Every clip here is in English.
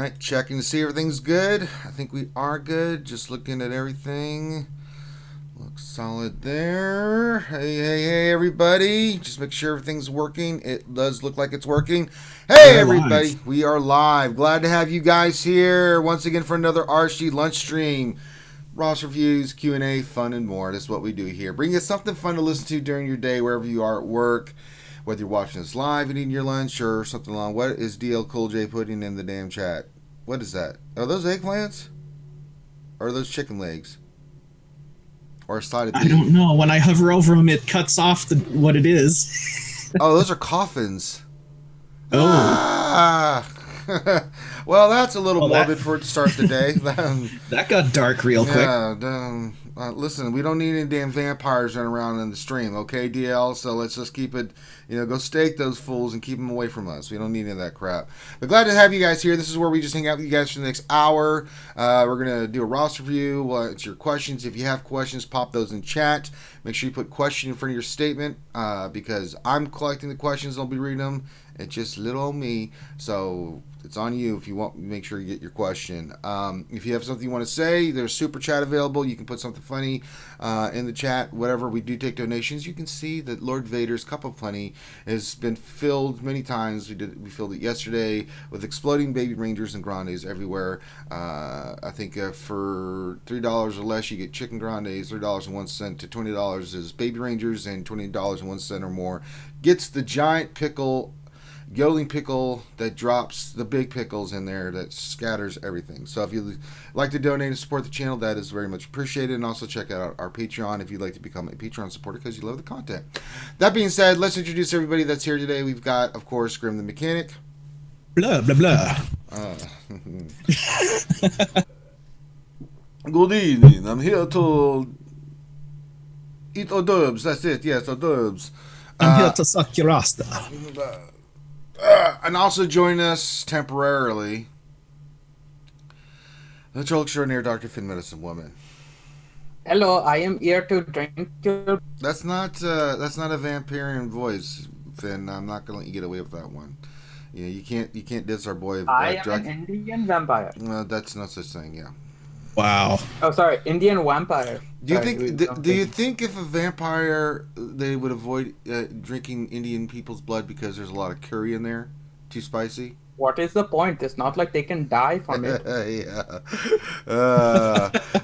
right, checking to see everything's good. I think we are good. Just looking at everything. Looks solid there. Hey, everybody. Just make sure everything's working. It does look like it's working. Hey, We're everybody. live. We are live. Glad to have you guys here once again for another RSG Lunch Stream. Ross reviews, Q&A, fun, and more. That's what we do here. Bring you something fun to listen to during your day, wherever you are at work. Whether you're watching us live and eating your lunch or something along. What is DL Cool J putting in the damn chat? What is that? Are those eggplants? Or are those chicken legs? Or a side of I don't beef? know. When I hover over them, it cuts off what it is. Oh, those are coffins. Oh, Ah! Well, that's a little well that morbid for it to start the day. that got dark real quick. Yeah, listen, we don't need any damn vampires running around in the stream, okay, DL? So let's just keep it, go stake those fools and keep them away from us. We don't need any of that crap. But glad to have you guys here. This is where we just hang out with you guys for the next hour. We're going to do a Ross review. What's your questions? If you have questions, pop those in chat. Make sure you put question in front of your statement because I'm collecting the questions. I'll be reading them. It's just little old me. So it's on you if you want. Make sure you get your question. If you have something you want to say, there's super chat available. You can put something funny in the chat. Whatever. We do take donations. You can see that Lord Vader's cup of plenty has been filled many times. We filled it yesterday with exploding baby rangers and grandes everywhere. I think for $3 or less, you get chicken grandes. $3.01 to $20 is baby rangers, and $20.01 or more gets the giant pickle. Yodeling pickle that drops the big pickles in there that scatters everything. So if you'd like to donate and support the channel, that is very much appreciated. And also check out our Patreon if you'd like to become a Patreon supporter because you love the content. That being said, let's introduce everybody that's here today. We've got, of course, Grim the Mechanic. Blah blah blah. Good evening. I'm here to eat hors d'oeuvres. That's it. Yes, hors d'oeuvres. I'm here to suck your rasta. And also join us temporarily, the troll extraordinaire Dr. Finn Medicine Woman. Hello, I am here to drink your. That's not a vampirian voice, Finn. I'm not gonna let you get away with that one. You can't diss our boy. I am an Indian vampire. That's no such thing. Yeah. Wow. Oh, sorry, Indian vampire. Do you Sorry, think? Do you think if a vampire they would avoid drinking Indian people's blood because there's a lot of curry in there, too spicy? What is the point? It's not like they can die from it. Yeah.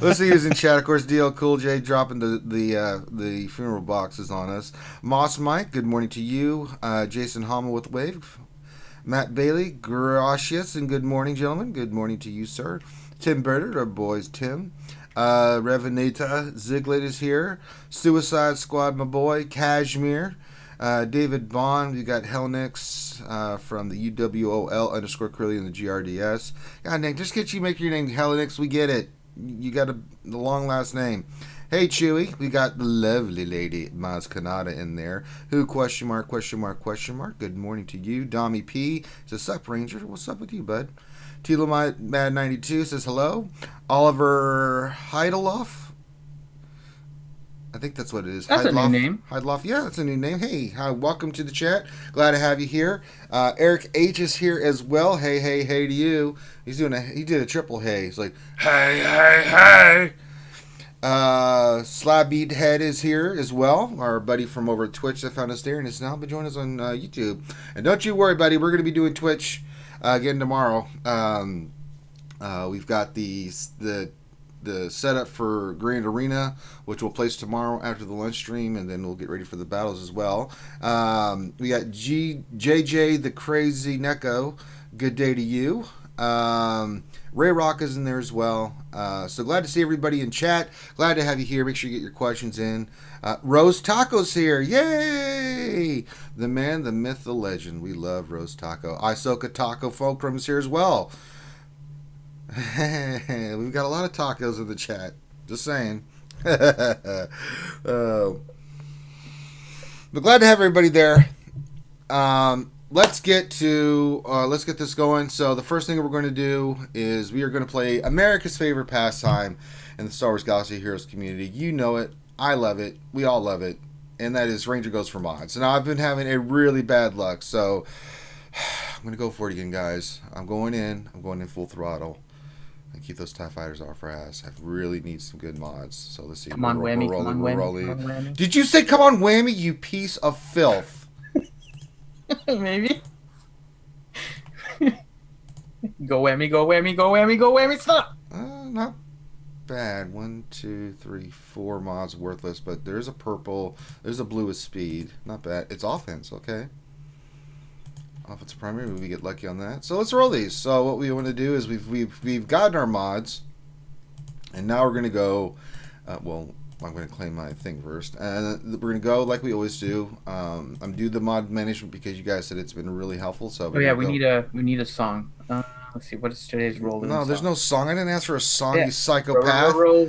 Let's see who's in chat. Of course, DL Cool J dropping the funeral boxes on us. Moss Mike, good morning to you. Jason Hama with Wave. Matt Bailey, gracias, and good morning, gentlemen. Good morning to you, sir. Tim Bernard, our boys, Tim. Revenita Ziglet is here. Suicide Squad, my boy. Cashmere. David Vaughn. We got Hellnix from the UWOL _ in the GRDS. God dang, just get you make your name Hellnix. We get it. You got the long last name. Hey Chewy, we got the lovely lady Maz Kanata in there. Who question mark. Good morning to you. Dommy P says, sup Ranger? What's up with you, bud? Tilo Mad 92 says hello. Oliver Heideloff. I think that's what it is. That's Heideloff. a new name. Heideloff. Yeah, that's a new name. Hey, welcome to the chat. Glad to have you here. Eric H is here as well. Hey to you. He did a triple hey. He's like, hey. Slab Head is here as well. Our buddy from over at Twitch that found us there and has now been joining us on YouTube. And don't you worry, buddy. We're going to be doing Twitch again tomorrow. We've got the setup for Grand Arena, which we'll place tomorrow after the lunch stream, and then we'll get ready for the battles as well. We got JJ the Crazy Neko. Good day to you. Ray Rock is in there as well. So glad to see everybody in chat. Glad to have you here. Make sure you get your questions in. Rose Taco's here. Yay! The man, the myth, the legend. We love Rose Taco. Isoka Taco Fulcrum is here as well. We've got a lot of tacos in the chat. Just saying. But glad to have everybody there. Let's get this going. So the first thing we're going to do is we are going to play America's favorite pastime in the Star Wars Galaxy Heroes community. You know it. I love it. We all love it. And that is Ranger Goes for Mods. And I've been having a really bad luck. So I'm going to go for it again, guys. I'm going in full throttle. And keep those TIE fighters off our ass. I really need some good mods. So let's see. Come on, Whammy. We're Come on, rolling. Whammy. Come on, Whammy. Did you say come on, Whammy, you piece of filth? Maybe. Go Whammy, go Whammy, go Whammy, go Whammy, stop! Not bad. 1, 2, 3, 4 mods worthless, but there's a purple. There's a blue with speed. Not bad. It's offense, okay? Offensive primary, we get lucky on that. So let's roll these. So what we want to do is we've gotten our mods, and now we're gonna go. Well, I'm gonna claim my thing first, and we're gonna go like we always do. I'm do the mod management because you guys said it's been really helpful. So Oh yeah, we need a song. Let's see, what is today's roll? No, there's no song. I didn't ask for a song, Yeah. you psychopath. Roll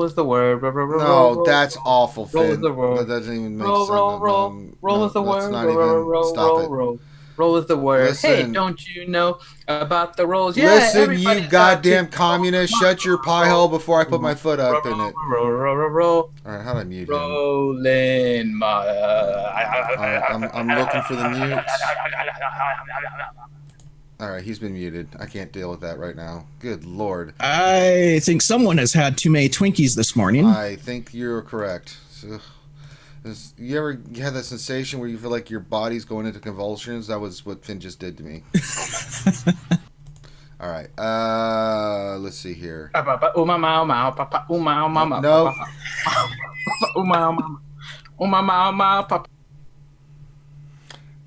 is the word. No, that's awful, Finn. Roll is the word. That doesn't even make Roll, sense. roll is the word. Not even. Stop it. Roll is the word. Listen. Hey, don't you know about the rolls? Yeah, Listen, everybody's you goddamn got to communist! Shut your pie hole before I put my foot up in it. roll. All right, how do I mute him? Rolling my. I'm looking for the mutes. All right, he's been muted. I can't deal with that right now. Good lord. I think someone has had too many Twinkies this morning. I think you're correct. So, you ever had that sensation where you feel like your body's going into convulsions? That was what Finn just did to me. All right. Let's see here. No.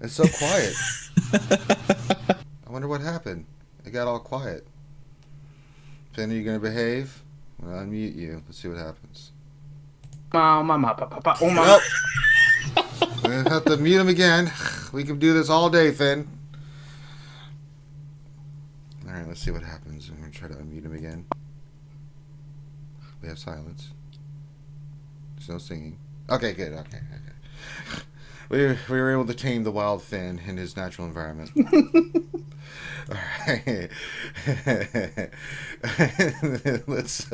It's so quiet. I wonder what happened. It got all quiet. Finn, are you going to behave? I'll unmute you. Let's see what happens. Nope. We're going to have to mute him again. We can do this all day, Finn. All right, let's see what happens. I'm going to try to unmute him again. We have silence. There's no singing. Okay, good. Okay. We were able to tame the wild Finn in his natural environment. All right. let's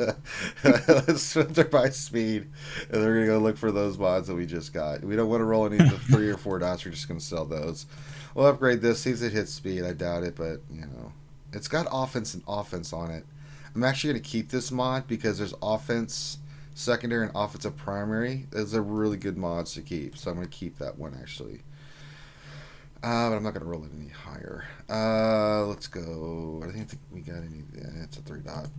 filter by speed, and then we're gonna go look for those mods that we just got. We don't want to roll any of the 3 or 4 dots. We're just gonna sell those. We'll upgrade this. See if it hits speed. I doubt it, but you know, it's got offense and offense on it. I'm actually gonna keep this mod because there's offense secondary and offensive primary. Those are really good mods to keep, so I'm going to keep that one actually. But I'm not going to roll it any higher. Let's go. I don't think we got any. Yeah, it's a 3 dot.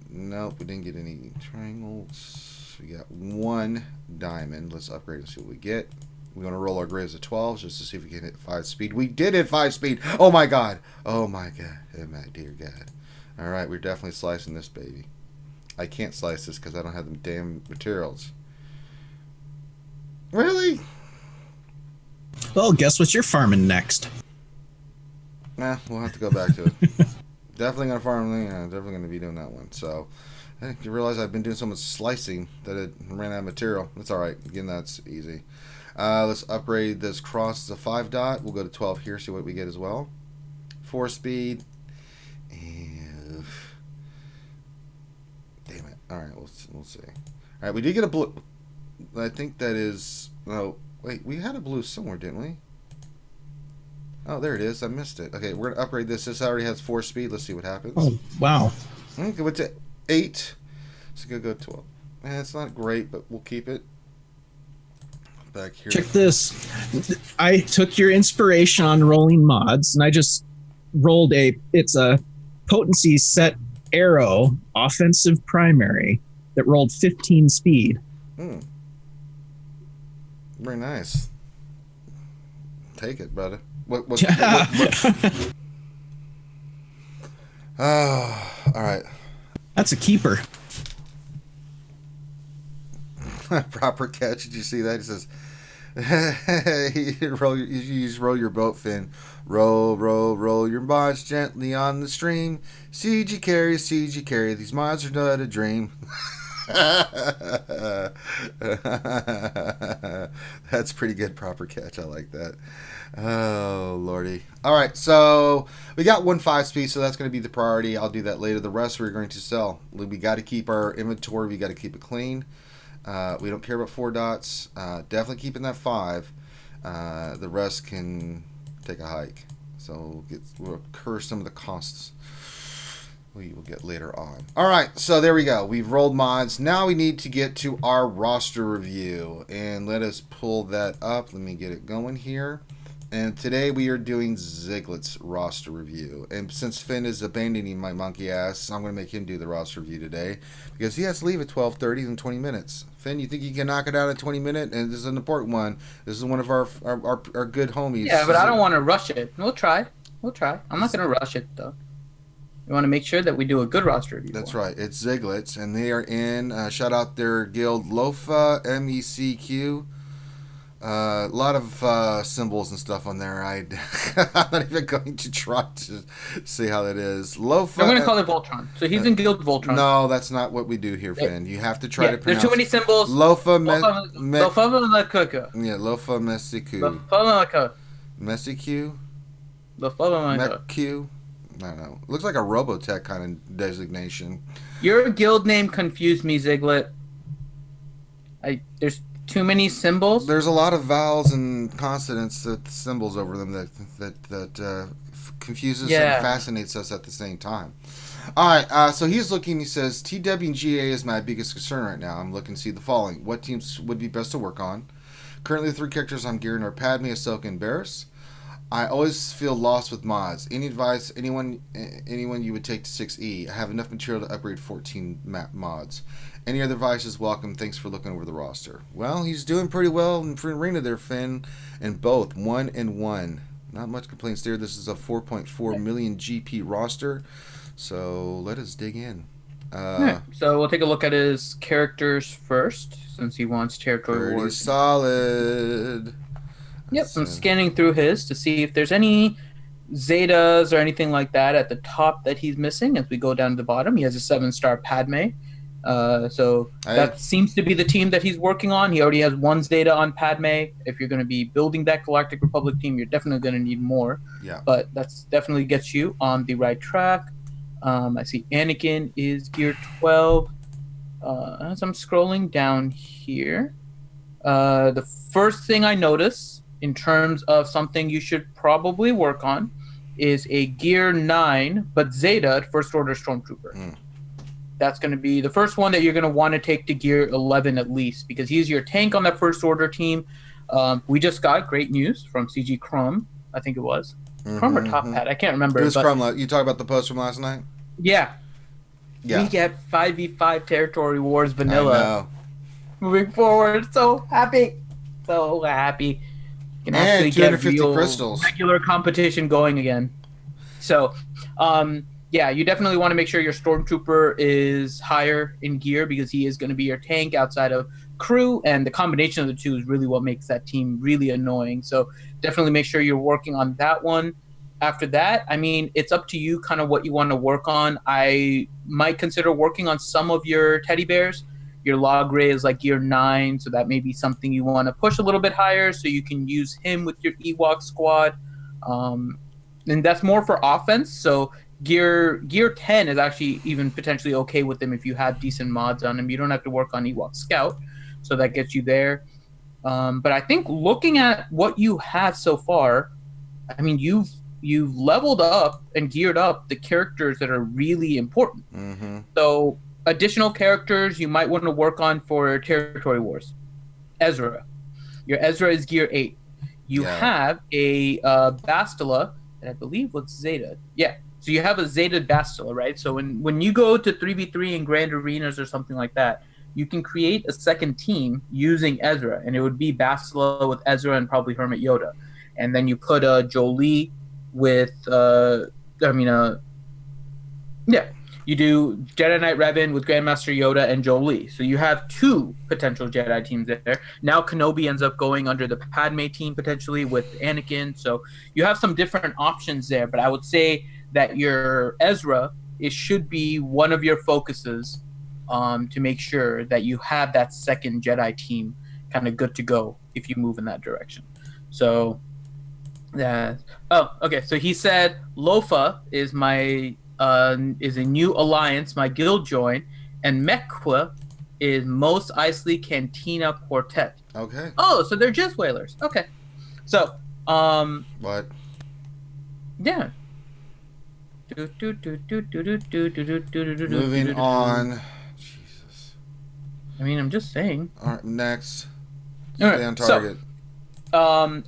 Nope, we didn't get any triangles. We got 1 diamond. Let's upgrade and see what we get. We're going to roll our grades to 12 just to see if we can hit 5 speed. We did hit 5 speed. Oh my god. Oh my god. Oh my dear god. All right, we're definitely slicing this baby. I can't slice this because I don't have the damn materials. Really? Well, guess what you're farming next? Nah, we'll have to go back to it. Definitely gonna farm. Yeah, definitely gonna be doing that one. So, I think you realize I've been doing so much slicing that it ran out of material. That's all right. Again, that's easy. Let's upgrade this cross to 5 dot. We'll go to 12 here. See what we get as well. 4 speed. And damn it. All right, we'll see. All right, we did get a blue. I think that is. No, wait. We had a blue somewhere, didn't we? Oh, there it is. I missed it. Okay, we're gonna upgrade this. This already has 4 speed. Let's see what happens. Oh, wow. Okay, what's it? 8. So gonna go 12. Man, it's not great, but we'll keep it. Back here. Check this. I took your inspiration on rolling mods, and I just rolled it's a potency set arrow offensive primary that rolled 15 speed. Very nice. Take it, brother. What? Oh, all right. That's a keeper. Proper catch. Did you see that? He says, you just roll your boat, Finn. Roll your mods gently on the stream. CG carry. These mods are not a dream. That's pretty good proper catch. I like that. Oh lordy. All right, so we got 1 5-speed, so that's going to be the priority. I'll do that later. The rest we're going to sell. We got to keep our inventory. We got to keep it clean. We don't care about 4 dots. Definitely keeping that 5. The rest can take a hike. So we'll incur some of the costs we will get later on. All right, so there we go. We've rolled mods. Now we need to get to our roster review, and let us pull that up. Let me get it going here. And today we are doing Ziglet's roster review. And since Finn is abandoning my monkey ass, I'm going to make him do the roster review today because he has to leave at 12:30 in 20 minutes. Finn, you think you can knock it out in 20 minutes? And this is an important one. This is one of our good homies. Yeah, but I don't want to rush it. We'll try. I'm not going to rush it, though. We want to make sure that we do a good roster review. That's right. It's Ziglet's, and they are in, shout out their guild, Lofa, MECQ. A lot of symbols and stuff on there. I'm not even going to try to see how that is. Lofa. I'm going to call it Voltron. So he's in Guild Voltron. No, that's not what we do here, Finn. You have to try to pronounce. There's too many symbols. Lofa Lofa Yeah, Lofa Mesiku. Lofa Mesiku? Lofa Mekq? I don't know. Looks like a Robotech kind of designation. Your guild name confused me, Ziglet. There's too many symbols. There's a lot of vowels and consonants that symbols over them that confuses and fascinates us at the same time. All right, so he's looking. He says TW and GA is my biggest concern right now. I'm looking to see the following: what teams would be best to work on? Currently, the 3 characters I'm gearing are Padme, Ahsoka, and Barriss. I always feel lost with mods. Any advice, anyone you would take to 6E? I have enough material to upgrade 14 map mods. Any other advice is welcome. Thanks for looking over the roster. Well, he's doing pretty well in Arena there, Finn, and both 1 and 1. Not much complaints there. This is a 4.4 million GP roster, so let us dig in. So we'll take a look at his characters first, since he wants territory wars. Solid. Yep, I'm scanning through his to see if there's any Zetas or anything like that at the top that he's missing. As we go down to the bottom, he has a 7-star Padme. That seems to be the team that he's working on. He already has 1 Zeta on Padme. If you're going to be building that Galactic Republic team, you're definitely going to need more. Yeah. But that's definitely gets you on the right track. I see Anakin is gear 12. As I'm scrolling down here, the first thing I notice in terms of something you should probably work on is a gear 9 but Zeta First Order Stormtrooper. That's going to be the first one that you're going to want to take to gear 11 at least, because he's your tank on that First Order team. We just got great news from CG Crumb, I think it was. Crumb or Top Hat, I can't remember. It was Crumb. You talk about the post from last night? Yeah. We get 5v5 Territory Wars vanilla. I know. Moving forward, so happy. You can actually get 250 real crystals. Regular competition going again. So, you definitely want to make sure your Stormtrooper is higher in gear, because he is going to be your tank outside of crew, and the combination of the two is really what makes that team really annoying. So definitely make sure you're working on that one. After that, I mean, it's up to you kind of what you want to work on. I might consider working on some of your teddy bears. Your Logray is like gear 9, so that may be something you want to push a little bit higher so you can use him with your Ewok squad. And that's more for offense, so gear 10 is actually even potentially okay with him if you have decent mods on him. You don't have to work on Ewok Scout, so that gets you there. But I think looking at what you have so far, I mean, you've leveled up and geared up the characters that are really important. So additional characters you might want to work on for Territory Wars. Ezra. Your Ezra is gear 8. You have a Bastila that I believe was Zeta. Yeah. So you have a Zeta Bastila, right? So when you go to 3v3 in Grand Arenas or something like that, you can create a second team using Ezra, and it would be Bastila with Ezra and probably Hermit Yoda. And then you put Jolie with you do Jedi Knight Revan with Grandmaster Yoda and Jolie. So you have 2 potential Jedi teams there. Now Kenobi ends up going under the Padme team potentially with Anakin. So you have some different options there. But I would say that your Ezra should be one of your focuses to make sure that you have that second Jedi team kind of good to go if you move in that direction. So, so he said Lofa is is a new alliance, my guild join, and Mekq is Mos Eisley Cantina Quartet. Okay. Oh, so they're just whalers. Okay. So, what? Yeah. Moving on. Jesus. I mean, I'm just saying. All right, next. All Stay right, on target.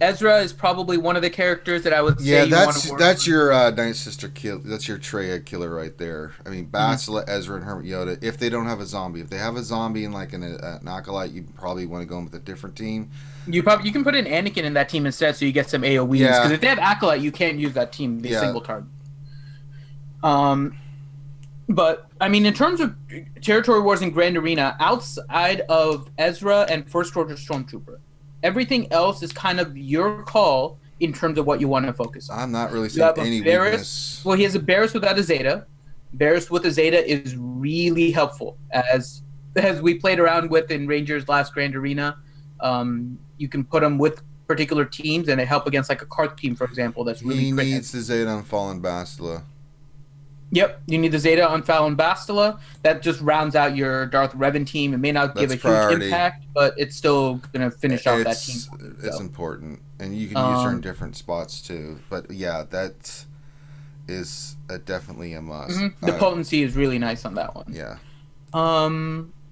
Ezra is probably one of the characters that I would say Yeah, you want to work that's on. your Night Sister kill. That's your Traya killer right there. I mean, Bastila, Ezra, and Hermit Yoda. If they don't have a zombie, if they have a zombie and like an acolyte, you probably want to go in with a different team. You can put in Anakin in that team instead, so you get some AOE's. Yeah. Because if they have Acolyte, you can't use that team. They single target. But I mean, in terms of territory wars in Grand Arena, outside of Ezra and First Order Stormtrooper, everything else is kind of your call in terms of what you want to focus on. I'm not really seeing any weakness. Well, he has a Barris without a Zeta. Barris with a Zeta is really helpful as we played around with in Rangers last Grand Arena. You can put them with particular teams, and they help against like a Karth team, for example. That's really he great. needs the Zeta on Fallen Bastila. Yep, you need the Zeta on Fallon Bastila. That just rounds out your Darth Revan team. It may not give a huge impact, but it's still going to finish off that team. It's important, and you can use her in different spots too. But yeah, that is definitely a must. The potency is really nice on that one. Yeah.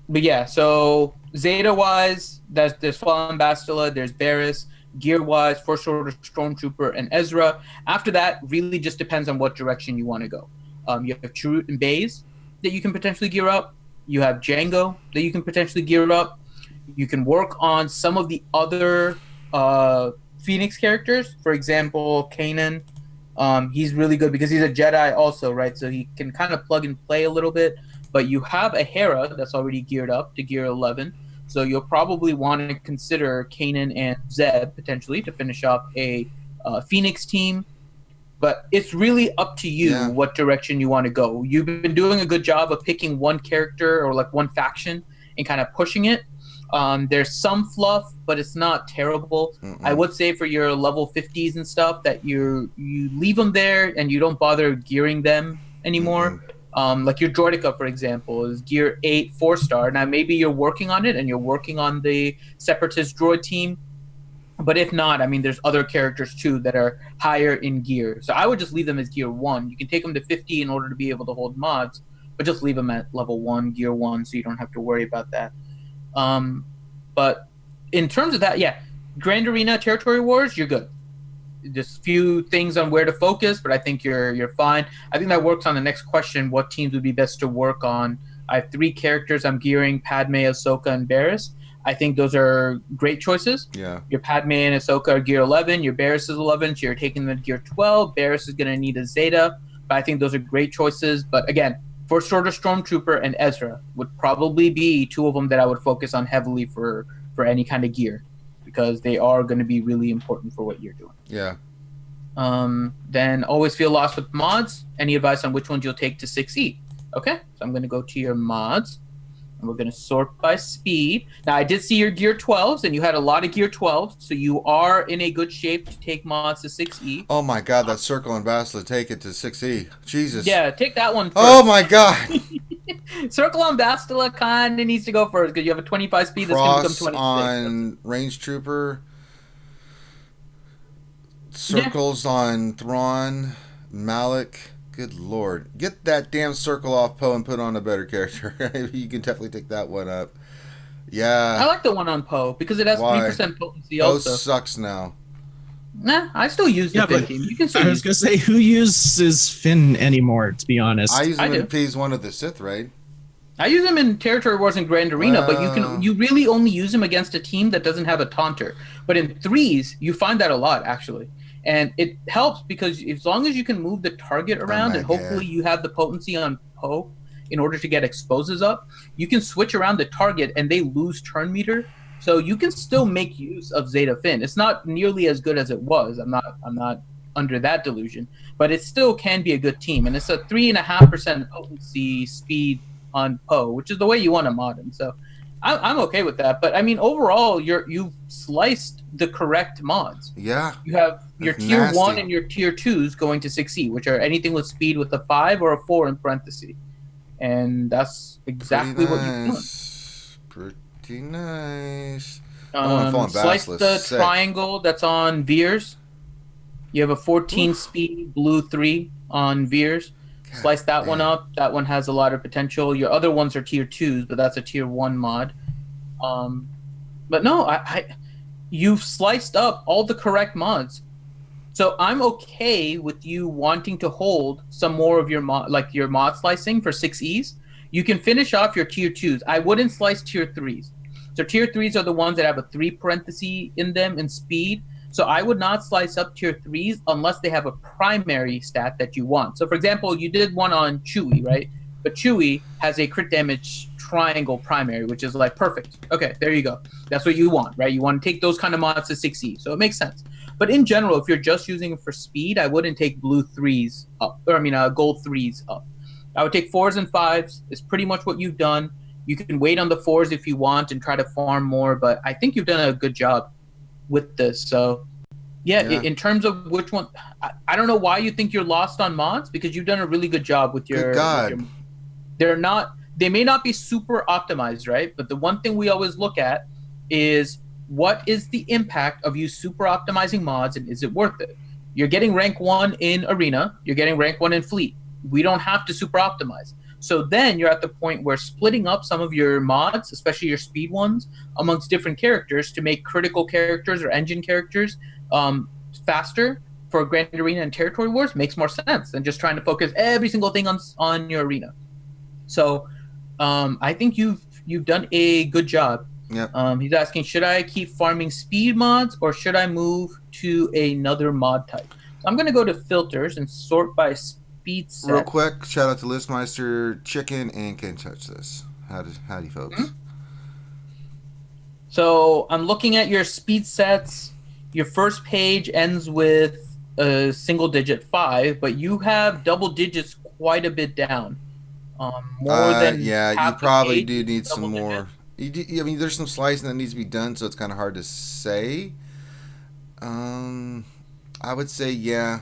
But yeah, so Zeta-wise, there's Fallen Bastila, there's Barris. Gear-wise, First Order Stormtrooper, and Ezra. After that, really just depends on what direction you want to go. You have Chirrut and Baze that you can potentially gear up. You have Django that you can potentially gear up. You can work on some of the other Phoenix characters. For example, Kanan. He's really good because he's a Jedi also, right? So he can kind of plug and play a little bit. But you have a Hera that's already geared up to gear 11. So you'll probably want to consider Kanan and Zeb potentially to finish off a Phoenix team. But it's really up to you what direction you want to go. You've been doing a good job of picking one character or like one faction and kind of pushing it. There's some fluff, but it's not terrible. I would say for your level 50s and stuff that you leave them there and you don't bother gearing them anymore. Like your Droideka, for example, is gear 8 4-star. Now maybe you're working on it and you're working on the Separatist droid team. But if not, I mean, there's other characters too that are higher in gear. So I would just leave them as gear 1. You can take them to 50 in order to be able to hold mods, but just leave them at level 1, gear 1, so you don't have to worry about that. But in terms of that, yeah, Grand Arena Territory Wars, you're good. Just few things on where to focus, but I think you're fine. I think that works on the next question, what teams would be best to work on. I have 3 characters I'm gearing, Padme, Ahsoka, and Barris. I think those are great choices. Yeah. Your Padme and Ahsoka are gear 11. Your Barris is 11. So you're taking them to gear 12. Barris is going to need a Zeta. But I think those are great choices. But again, First Order Stormtrooper and Ezra would probably be 2 of them that I would focus on heavily for any kind of gear, because they are going to be really important for what you're doing. Yeah. Then always feel lost with mods. Any advice on which ones you'll take to 6E? Okay, so I'm going to go to your mods. And we're going to sort by speed. Now, I did see your Gear 12s, and you had a lot of Gear 12s, so you are in a good shape to take mods to 6E. Oh, my God, that Circle and Bastila, take it to 6E. Jesus. Yeah, take that one first. Oh, my God. Circle on Bastila kind of needs to go first, because you have a 25 speed that's going to become 26. On Range Trooper. Circles on Thrawn, Malik. Good Lord. Get that damn circle off Poe and put on a better character. You can definitely take that one up. Yeah. I like the one on Poe because it has 3% potency Poe also. sucks now. Nah, I still use the Finn team. You can still I was going to say, who uses Finn anymore, to be honest? I use him in Phase 1 of the Sith Raid. I use him in Territory Wars and Grand Arena, but you really only use him against a team that doesn't have a taunter. But in 3s, you find that a lot, actually. And it helps because as long as you can move the target around and hopefully you have the potency on Poe in order to get exposes up, you can switch around the target and they lose turn meter. So you can still make use of Zeta Finn. It's not nearly as good as it was. I'm not under that delusion, but it still can be a good team. And it's a 3.5% potency speed on Poe, which is the way you want to mod him. So I'm okay with that. But I mean, overall, you've sliced the correct mods. Yeah. You have your tier 1 and your tier 2s going to 6E, which are anything with speed with a 5 or a 4 in parentheses. And that's exactly what you're doing. Pretty nice. Slice the triangle that's on Veers. You have a 14 speed blue 3 on Veers. Slice that one up. That one has a lot of potential. Your other ones are tier 2s, but that's a tier 1 mod. But no, you've sliced up all the correct mods. So I'm okay with you wanting to hold some more of your your mod slicing for 6Es. You can finish off your tier 2s. I wouldn't slice tier 3s. So tier 3s are the ones that have a 3 parenthesis in them in speed. So I would not slice up tier 3s unless they have a primary stat that you want. So for example, you did one on Chewie, right? But Chewie has a crit damage triangle primary, which is like perfect. Okay, there you go. That's what you want, right? You want to take those kind of mods to 6E. So it makes sense. But in general, if you're just using it for speed, I wouldn't take blue 3s up. Or gold 3s up. I would take 4s and 5s. It's pretty much what you've done. You can wait on the 4s if you want and try to farm more, but I think you've done a good job with this. So yeah. In terms of which one, I don't know why you think you're lost on mods, because you've done a really good job with your... Good God. They may not be super optimized, right? But the one thing we always look at is what is the impact of you super optimizing mods, and is it worth it? You're getting rank 1 in Arena, you're getting rank 1 in Fleet. We don't have to super optimize. So then you're at the point where splitting up some of your mods, especially your speed ones, amongst different characters to make critical characters or engine characters faster for Grand Arena and Territory Wars makes more sense than just trying to focus every single thing on your arena. So I think you've done a good job. Yep. He's asking, should I keep farming speed mods or should I move to another mod type? So I'm going to go to filters and sort by speed set. Real quick, shout out to Listmeister Chicken and Can't Touch This. Howdy, folks. Mm-hmm. So I'm looking at your speed sets. Your first page ends with a single digit 5, but you have double digits quite a bit down. More than you probably do need some more. I mean, there's some slicing that needs to be done, so it's kind of hard to say. I would say, yeah.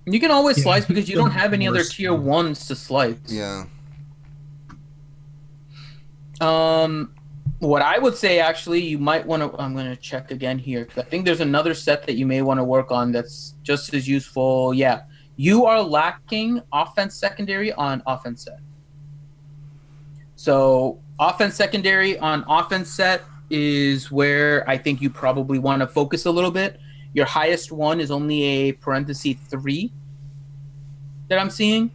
You can always slice because you don't have any other tier 1s to slice. Yeah. What I would say, actually, you might want to... I'm going to check again here, because I think there's another set that you may want to work on that's just as useful. Yeah. You are lacking offense secondary on offense set. So offense secondary on offense set is where I think you probably want to focus a little bit. Your highest one is only a parenthesis 3 that I'm seeing.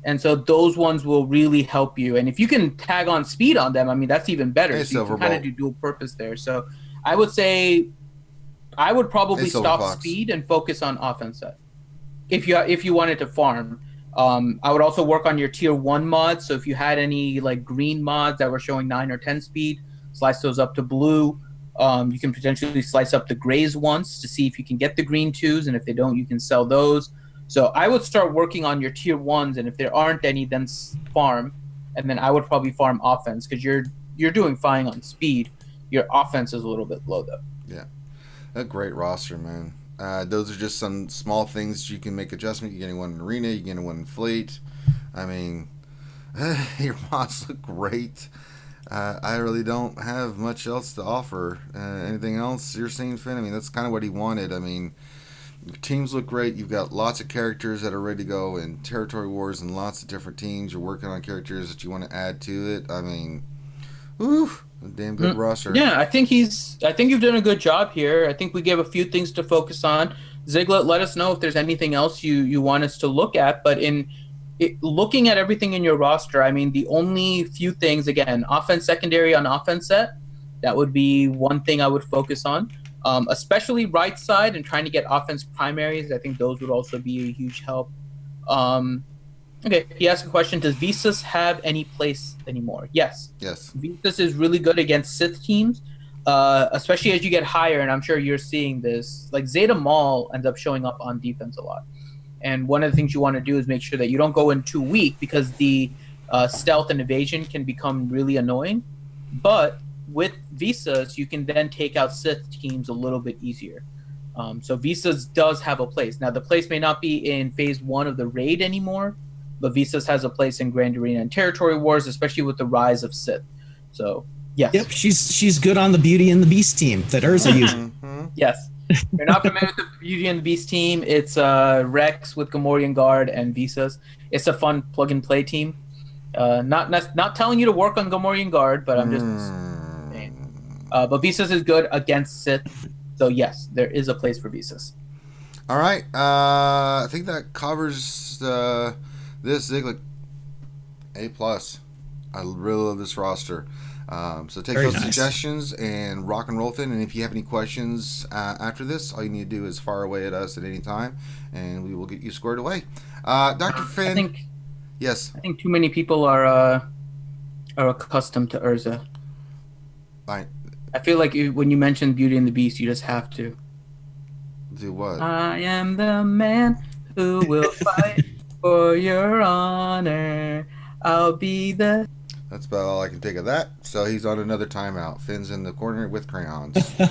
And so those ones will really help you. And if you can tag on speed on them, I mean, that's even better. Hey, so you can kind of do dual purpose there. So I would say I would probably stop speed and focus on offense set. If you wanted to farm, I would also work on your tier 1 mods. So if you had any like green mods that were showing 9 or 10 speed, slice those up to blue. You can potentially slice up the grays once to see if you can get the green 2s, and if they don't, you can sell those. So I would start working on your tier 1s, and if there aren't any, then farm, and then I would probably farm offense because you're doing fine on speed. Your offense is a little bit low though. Yeah, a great roster, man. Those are just some small things you can make adjustment. You're getting one in Arena, you're getting one in Fleet. I mean, your mods look great. I really don't have much else to offer. Anything else you're seeing, Finn? I mean, that's kind of what he wanted. I mean, your teams look great. You've got lots of characters that are ready to go in Territory Wars and lots of different teams. You're working on characters that you want to add to it. I mean, whew. A damn good roster. Yeah, I think you've done a good job here. I think we gave a few things to focus on. Ziglet, let us know if there's anything else you want us to look at. But looking at everything in your roster, I mean, the only few things, again, offense secondary on offense set, that would be one thing I would focus on. Especially right side and trying to get offense primaries. I think those would also be a huge help. Okay, he asked a question. Does Visas have any place anymore? Yes. Visas is really good against Sith teams, especially as you get higher, and I'm sure you're seeing this. Like, Zeta Maul ends up showing up on defense a lot. And one of the things you want to do is make sure that you don't go in too weak, because the stealth and evasion can become really annoying. But with Visas, you can then take out Sith teams a little bit easier. So Visas does have a place. Now, the place may not be in Phase 1 of the raid anymore, but Visas has a place in Grand Arena and Territory Wars, especially with the rise of Sith. So, yes. Yep, she's good on the Beauty and the Beast team that Urza uses. Yes. If you're not familiar with the Beauty and the Beast team, it's Rex with Gamorrean Guard and Visas. It's a fun plug and play team. Not telling you to work on Gamorrean Guard, but I'm just saying. But Visas is good against Sith, so yes, there is a place for Visas. All right, I think that covers this Ziglet A+. I really love this roster. So take those suggestions and rock and roll with it. And if you have any questions after this, all you need to do is fire away at us at any time, and we will get you squared away. Dr. Finn. Yes. I think too many people are accustomed to Urza. Right. I feel like when you mention Beauty and the Beast, you just have to. Do what? I am the man who will fight for your honor. I'll be the... That's about all I can take of that. So he's on another timeout. Finn's in the corner with crayons. All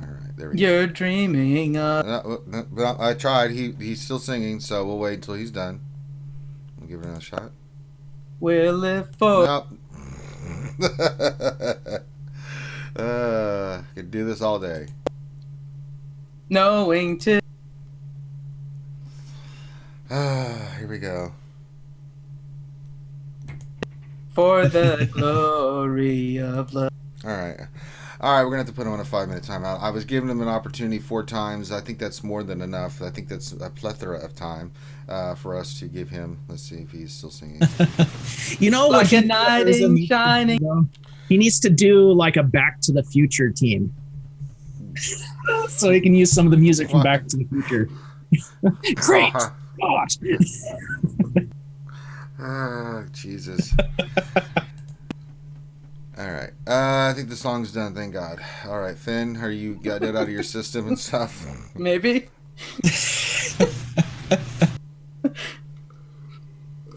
right, there we go. You're dreaming of... No, I tried. He's still singing, so we'll wait until he's done. We'll give it another shot. We'll live for... Nope. Could do this all day. Knowing to... Here we go. For the glory of love. All right, we're gonna have to put him on a 5-minute timeout. I was giving him an opportunity 4 times. I think that's more than enough. I think that's a plethora of time for us to give him. Let's see if he's still singing. You know, like a knight in shining. He needs to do like a Back to the Future team, so he can use some of the music from Back to the Future. Great. God. Oh, Jesus. All right. I think the song's done, thank God. All right, Finn, are you got it out of your system and stuff? Maybe.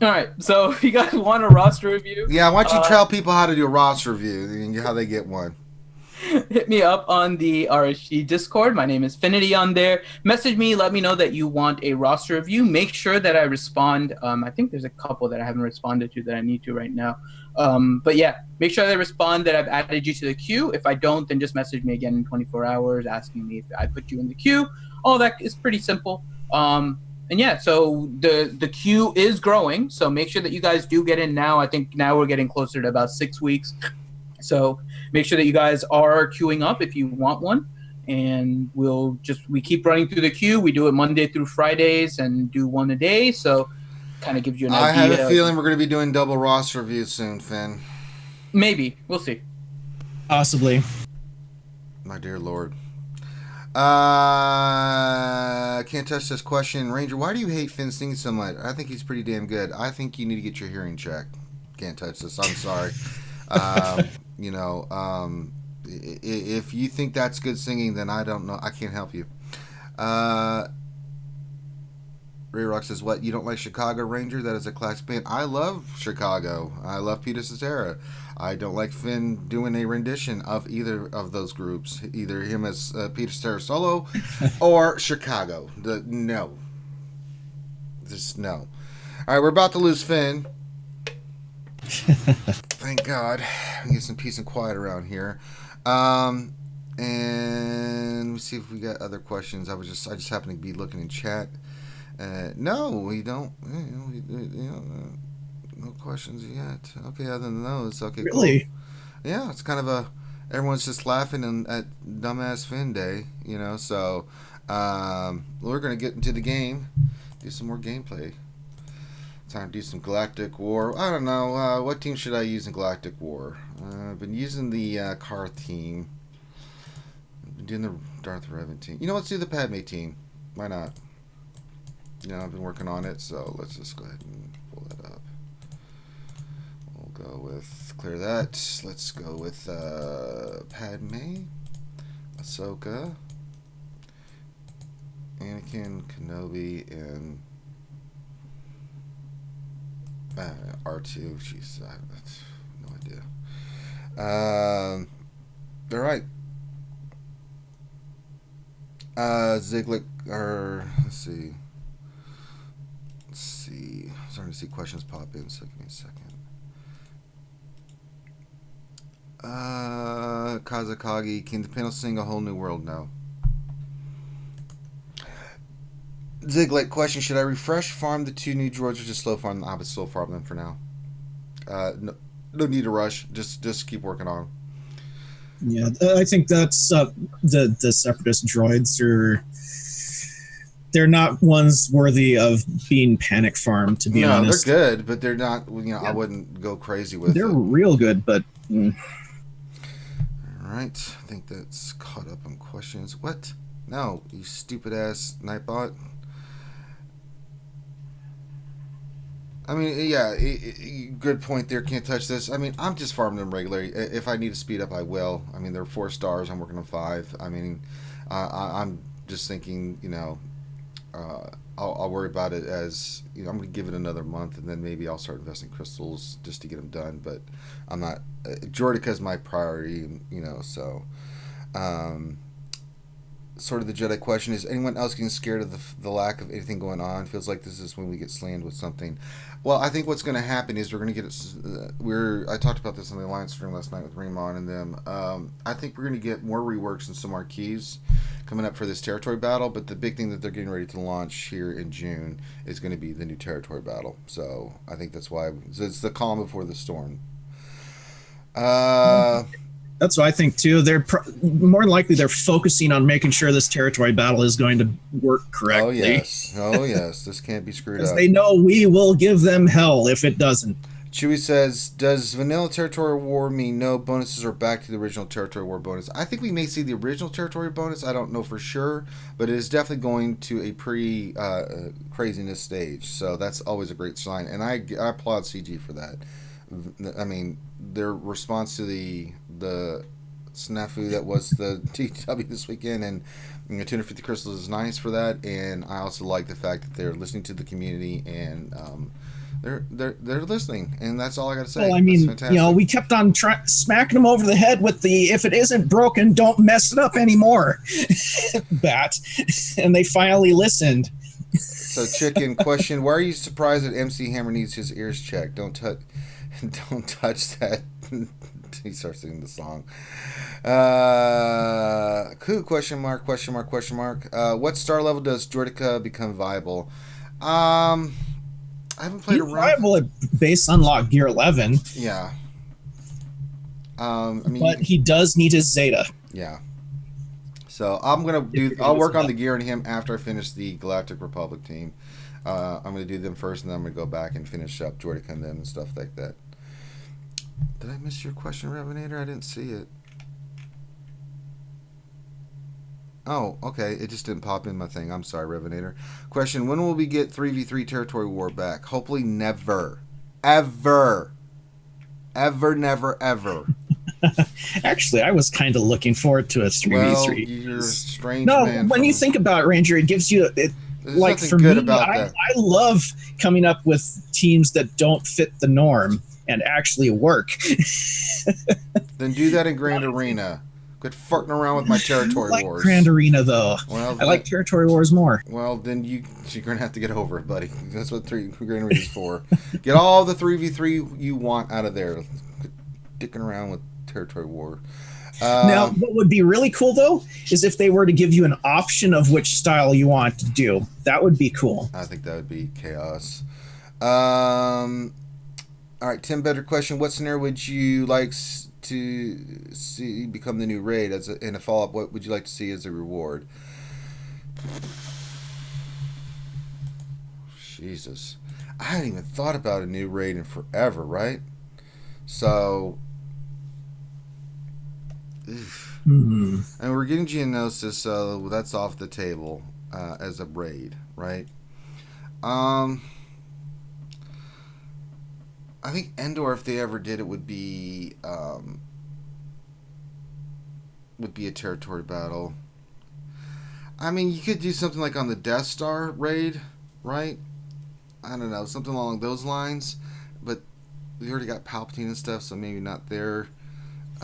All right, so if you guys want a roster review... Yeah, why don't you tell people how to do a roster review and how they get one? Hit me up on the RSG Discord. My name is Finity on there. Message me. Let me know that you want a roster review. Make sure that I respond. I think there's a couple that I haven't responded to that I need to right now. But yeah, make sure that I respond that I've added you to the queue. If I don't, then just message me again in 24 hours asking me if I put you in the queue. All that is pretty simple. And yeah, so the queue is growing. So make sure that you guys do get in now. I think now we're getting closer to about 6 weeks. So make sure that you guys are queuing up if you want one, and we keep running through the queue. We do it Monday through Fridays and do one a day, so kind of gives you an idea. I have a feeling we're going to be doing double roster reviews soon, Finn. Maybe. We'll see. Possibly. My dear Lord. Can't touch this question. Ranger, why do you hate Finn singing so much? I think he's pretty damn good. I think you need to get your hearing checked. Can't touch this. I'm sorry. If you think that's good singing, then I don't know. I can't help you. Ray Rock says, what, you don't like Chicago Ranger? That is a classic band. I love Chicago. I love Peter Cetera. I don't like Finn doing a rendition of either of those groups. Either him as Peter Cetera solo or Chicago. No. Just no. All right, we're about to lose Finn. Thank God. We get some peace and quiet around here. And let me see if we got other questions. I just happened to be looking in chat. No, we don't. No questions yet. Okay, other than those, okay. Really? Cool. Yeah, it's kind of everyone's just laughing at dumbass Finn day, So we're gonna get into the game, do some more gameplay. Time to do some Galactic War. I don't know. What team should I use in Galactic War? I've been using the Karth team. I've been doing the Darth Revan team. Let's do the Padme team. Why not? I've been working on it, so let's just go ahead and pull that up. We'll go with, clear that. Let's go with Padme, Ahsoka, Anakin, Kenobi, and R2. Jeez, I have no idea. All right. Ziglet, or let's see. I'm starting to see questions pop in, so give me a second. Kazakagi, can the panel sing A Whole New World? No. Ziglet question: should I refresh farm the 2 new droids or just slow farm them? I would slow farm them for now. No need to rush. Just keep working on them. Yeah, I think that's the separatist droids are. They're not ones worthy of being panic farmed, to be honest. No, they're good, but they're not. I wouldn't go crazy with. They're real good, but. All right, I think that's caught up on questions. What? No, you stupid ass Nightbot. I mean, yeah, good point there. Can't touch this. I mean, I'm just farming them regularly. If I need to speed up, I will. I mean, they're 4 stars. I'm working on 5. I mean, I'm just thinking, I'll worry about it as, I'm going to give it another month, and then maybe I'll start investing crystals just to get them done. But I'm not. Jordica is my priority, so. Sort of the Jedi question: is anyone else getting scared of the lack of anything going on? Feels like this is when we get slammed with something. Well, I think what's going to happen is we're going to get I talked about this on the Alliance stream last night with Raymond and them. I think we're going to get more reworks and some marquees coming up for this territory battle. But the big thing that they're getting ready to launch here in June is going to be the new territory battle. So I think that's why it's the calm before the storm. That's what I think too. They're more than likely they're focusing on making sure this territory battle is going to work correctly. Oh yes, this can't be screwed up. Because they know we will give them hell if it doesn't. Chewie says, "Does vanilla territory war mean no bonuses or back to the original territory war bonus?" I think we may see the original territory bonus. I don't know for sure, but it is definitely going to a craziness stage. So that's always a great sign, and I applaud CG for that. I mean, their response to the snafu that was the TW this weekend, and 250 crystals is nice for that. And I also like the fact that they're listening to the community, and they're listening, and that's all I got to say. Well, I mean, we kept on smacking them over the head with the "if it isn't broken, don't mess it up anymore" bat, and they finally listened. So, Chicken question: why are you surprised that MC Hammer needs his ears checked? Don't touch that. He starts singing the song. Question mark. What star level does Jordica become viable? I haven't played around. Viable at base unlock gear 11. Yeah. But he does need his Zeta. Yeah. So I'll work on the gear on him after I finish the Galactic Republic team. I'm gonna do them first, and then I'm gonna go back and finish up Jordica and them and stuff like that. Did I miss your question, Revenator? I didn't see it. Oh, okay. It just didn't pop in my thing. I'm sorry, Revenator. Question: when will we get 3v3 territory war back? Hopefully never. Ever. Never, ever. Actually, I was kind of looking forward to a 3v3. Well, you're a strange man. When you think about it, Ranger, it gives you... Like, for me, I love coming up with teams that don't fit the norm and actually work. Then do that in Grand Arena. Quit farting around with my territory wars. Grand Arena, though. Well, I like territory wars more. Well, then you're going to have to get over it, buddy. That's what Grand Arena is for. Get all the 3v3 you want out of there. Quit dicking around with territory war. Now, what would be really cool, though, is if they were to give you an option of which style you want to do. That would be cool. I think that would be chaos. All right, Tim, better question. What scenario would you like to see become the new raid? In a follow-up, what would you like to see as a reward? Jesus. I hadn't even thought about a new raid in forever, right? So... Mm-hmm. And we're getting Geonosis, so that's off the table as a raid, right? I think Endor, if they ever did it, would be a territory battle. I mean, you could do something like on the Death Star raid, right? I don't know, something along those lines. But we already got Palpatine and stuff, so maybe not there.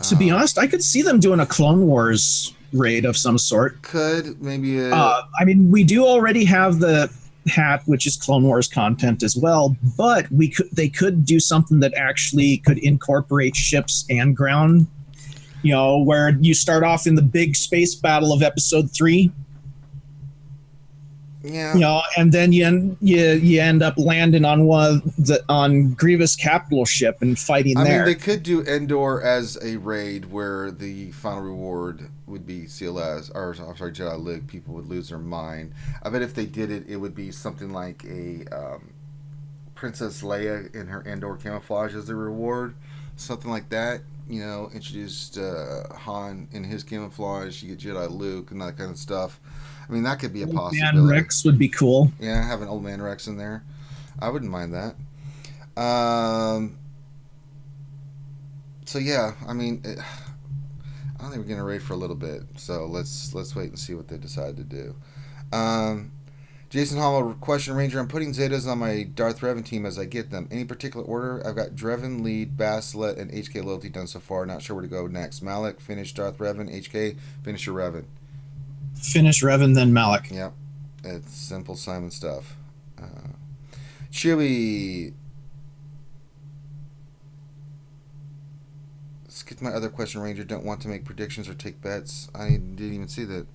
To be honest, I could see them doing a Clone Wars raid of some sort. Could maybe. I mean, we do already have the hat, which is Clone Wars content as well. But they could do something that actually could incorporate ships and ground You know, where you start off in the big space battle of episode 3. Yeah. You know, and then you end up landing on Grievous' capital ship and fighting I there. mean, they could do Endor as a raid where the final reward would be CLS, or I'm sorry, Jedi Lig. People would lose their mind. I bet if they did it, it would be something like a Princess Leia in her Endor camouflage as a reward, something like that. You know, introduced Han in his camouflage. You get Jedi Luke and that kind of stuff. I mean, that could be a Old possibility. Man Rex would be cool. Yeah, have an Old Man Rex in there. I wouldn't mind that. So yeah, I mean, I don't think we're gonna raid for a little bit. So let's wait and see what they decide to do. Jason Hollow, question Ranger. I'm putting Zetas on my Darth Revan team as I get them. Any particular order? I've got Dreven, Lead, Basilet, and HK Loyalty done so far. Not sure where to go next. Malik, finish Darth Revan. HK, finish your Revan. Finish Revan, then Malik. Yep. It's simple Simon stuff. Chewy. Skip my other question, Ranger. Don't want to make predictions or take bets. I didn't even see that.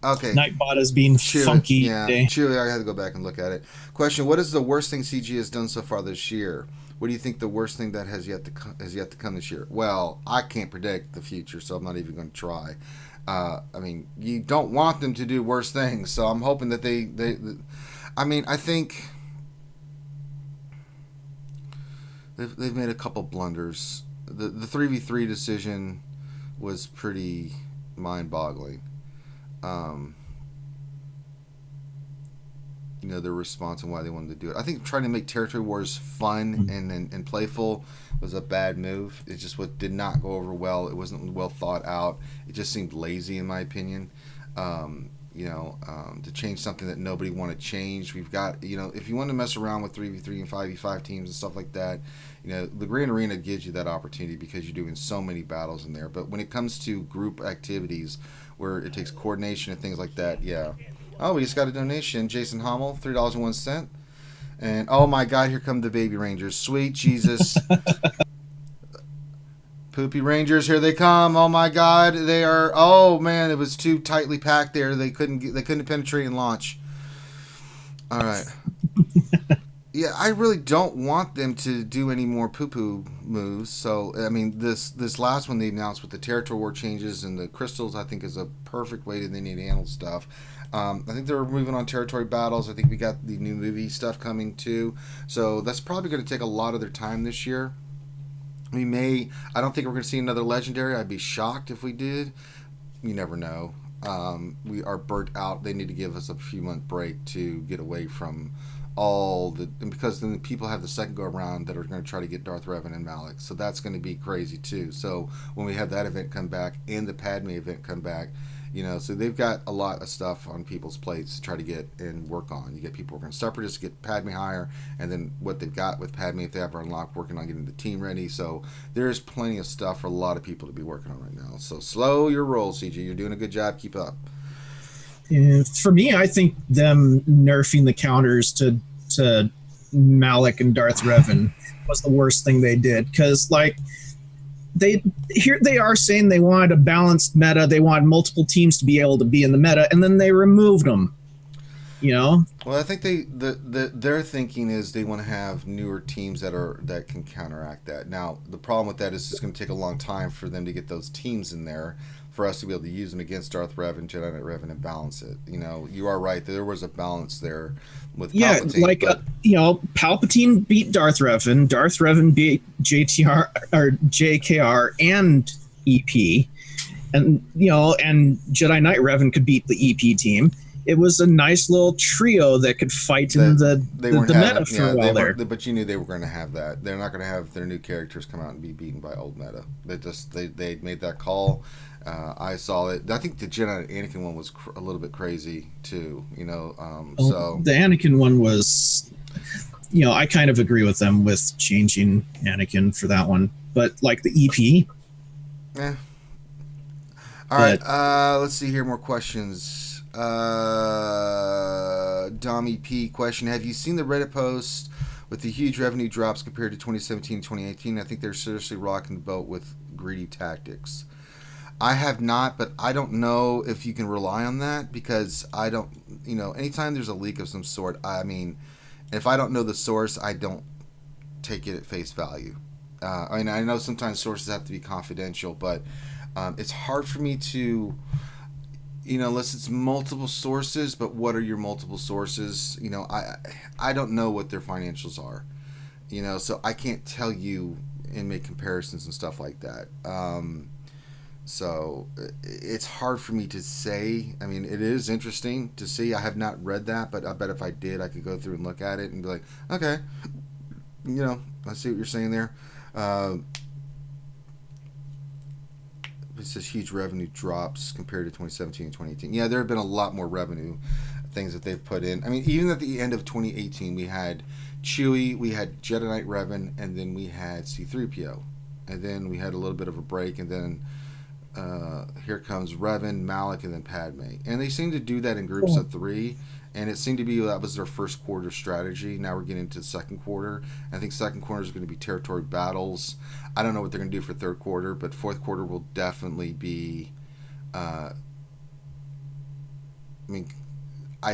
Okay. Nightbot is being funky today. Chewy, I had to go back and look at it. Question: what is the worst thing CG has done so far this year? What do you think the worst thing that has yet to come this year? Well, I can't predict the future, so I'm not even going to try. I mean, you don't want them to do worse things, so I'm hoping that they I mean, I think they've made a couple blunders. The 3v3 decision was pretty mind-boggling. You know, their response and why they wanted to do it. I think trying to make Territory Wars fun and playful was a bad move. It just did not go over well. It wasn't well thought out. It just seemed lazy, in my opinion. To change something that nobody wanted to change. We've got, if you want to mess around with 3v3 and 5v5 teams and stuff like that, the Grand Arena gives you that opportunity because you're doing so many battles in there. But when it comes to group activities where it takes coordination and things like that, yeah. Oh, we just got a donation. Jason Hommel, $3.01. And, oh my God, here come the baby Rangers. Sweet Jesus. Poopy Rangers, here they come. Oh my God, they are. Oh man, it was too tightly packed there. They couldn't penetrate and launch. All right. Yeah, I really don't want them to do any more poo-poo moves. So I mean, this last one they announced with the Territory War changes and the crystals, I think is a perfect way that they need to handle stuff. I think they're moving on territory battles. I think we got the new movie stuff coming too. So that's probably going to take a lot of their time this year. I don't think we're going to see another legendary. I'd be shocked if we did. You never know. We are burnt out. They need to give us a few month break to get away from and because then the people have the second go around that are going to try to get Darth Revan and Malik. So that's going to be crazy too. So when we have that event come back and the Padme event come back, so they've got a lot of stuff on people's plates to try to get and work on. You get people working on Separatists, get Padme higher, and then what they've got with Padme, if they have her unlocked, working on getting the team ready. So there's plenty of stuff for a lot of people to be working on right now. So slow your roll, CG. You're doing a good job. Keep up. For me, I think them nerfing the counters to Malik and Darth Revan was the worst thing they did, because they are saying they wanted a balanced meta. They wanted multiple teams to be able to be in the meta, and then they removed them. Well, I think their thinking is they want to have newer teams that can counteract that. Now, the problem with that is it's going to take a long time for them to get those teams in there for us to be able to use them against Darth Revan, Jedi Knight Revan, and balance it. You are right. There was a balance there with Palpatine. Palpatine beat Darth Revan. Darth Revan beat JTR or JKR and EP, and and Jedi Knight Revan could beat the EP team. It was a nice little trio that could fight in the meta for a while there. But you knew they were going to have that. They're not going to have their new characters come out and be beaten by old meta. They made that call. I saw it. I think the Jedi Anakin one was a little bit crazy too. So the Anakin one was, I kind of agree with them with changing Anakin for that one. But like the EP, yeah. All right. Let's see here. More questions. Dom EP question: have you seen the Reddit post With the huge revenue drops compared to 2017 and 2018, I think they're seriously rocking the boat with greedy tactics. I have not, but I don't know if you can rely on that because I don't, anytime there's a leak of some sort, I mean, if I don't know the source, I don't take it at face value. I know sometimes sources have to be confidential, but it's hard for me to, unless it's multiple sources. But what are your multiple sources? I don't know what their financials are. So I can't tell you and make comparisons and stuff like that. So it's hard for me to say. I mean, it is interesting to see. I have not read that, but I bet if I did, I could go through and look at it and be like, okay, I see what you're saying there. It says huge revenue drops compared to 2017 and 2018. Yeah, there have been a lot more revenue things that they've put in. I mean, even at the end of 2018, we had Chewie, we had Jedi Knight Revan, and then we had C-3PO. And then we had a little bit of a break, and then here comes Revan, Malik, and then Padme. And they seem to do that in groups of 3. And it seemed to be that was their first quarter strategy. Now we're getting into the second quarter. I think second quarter is going to be territory battles. I don't know what they're going to do for third quarter, but fourth quarter will definitely be. I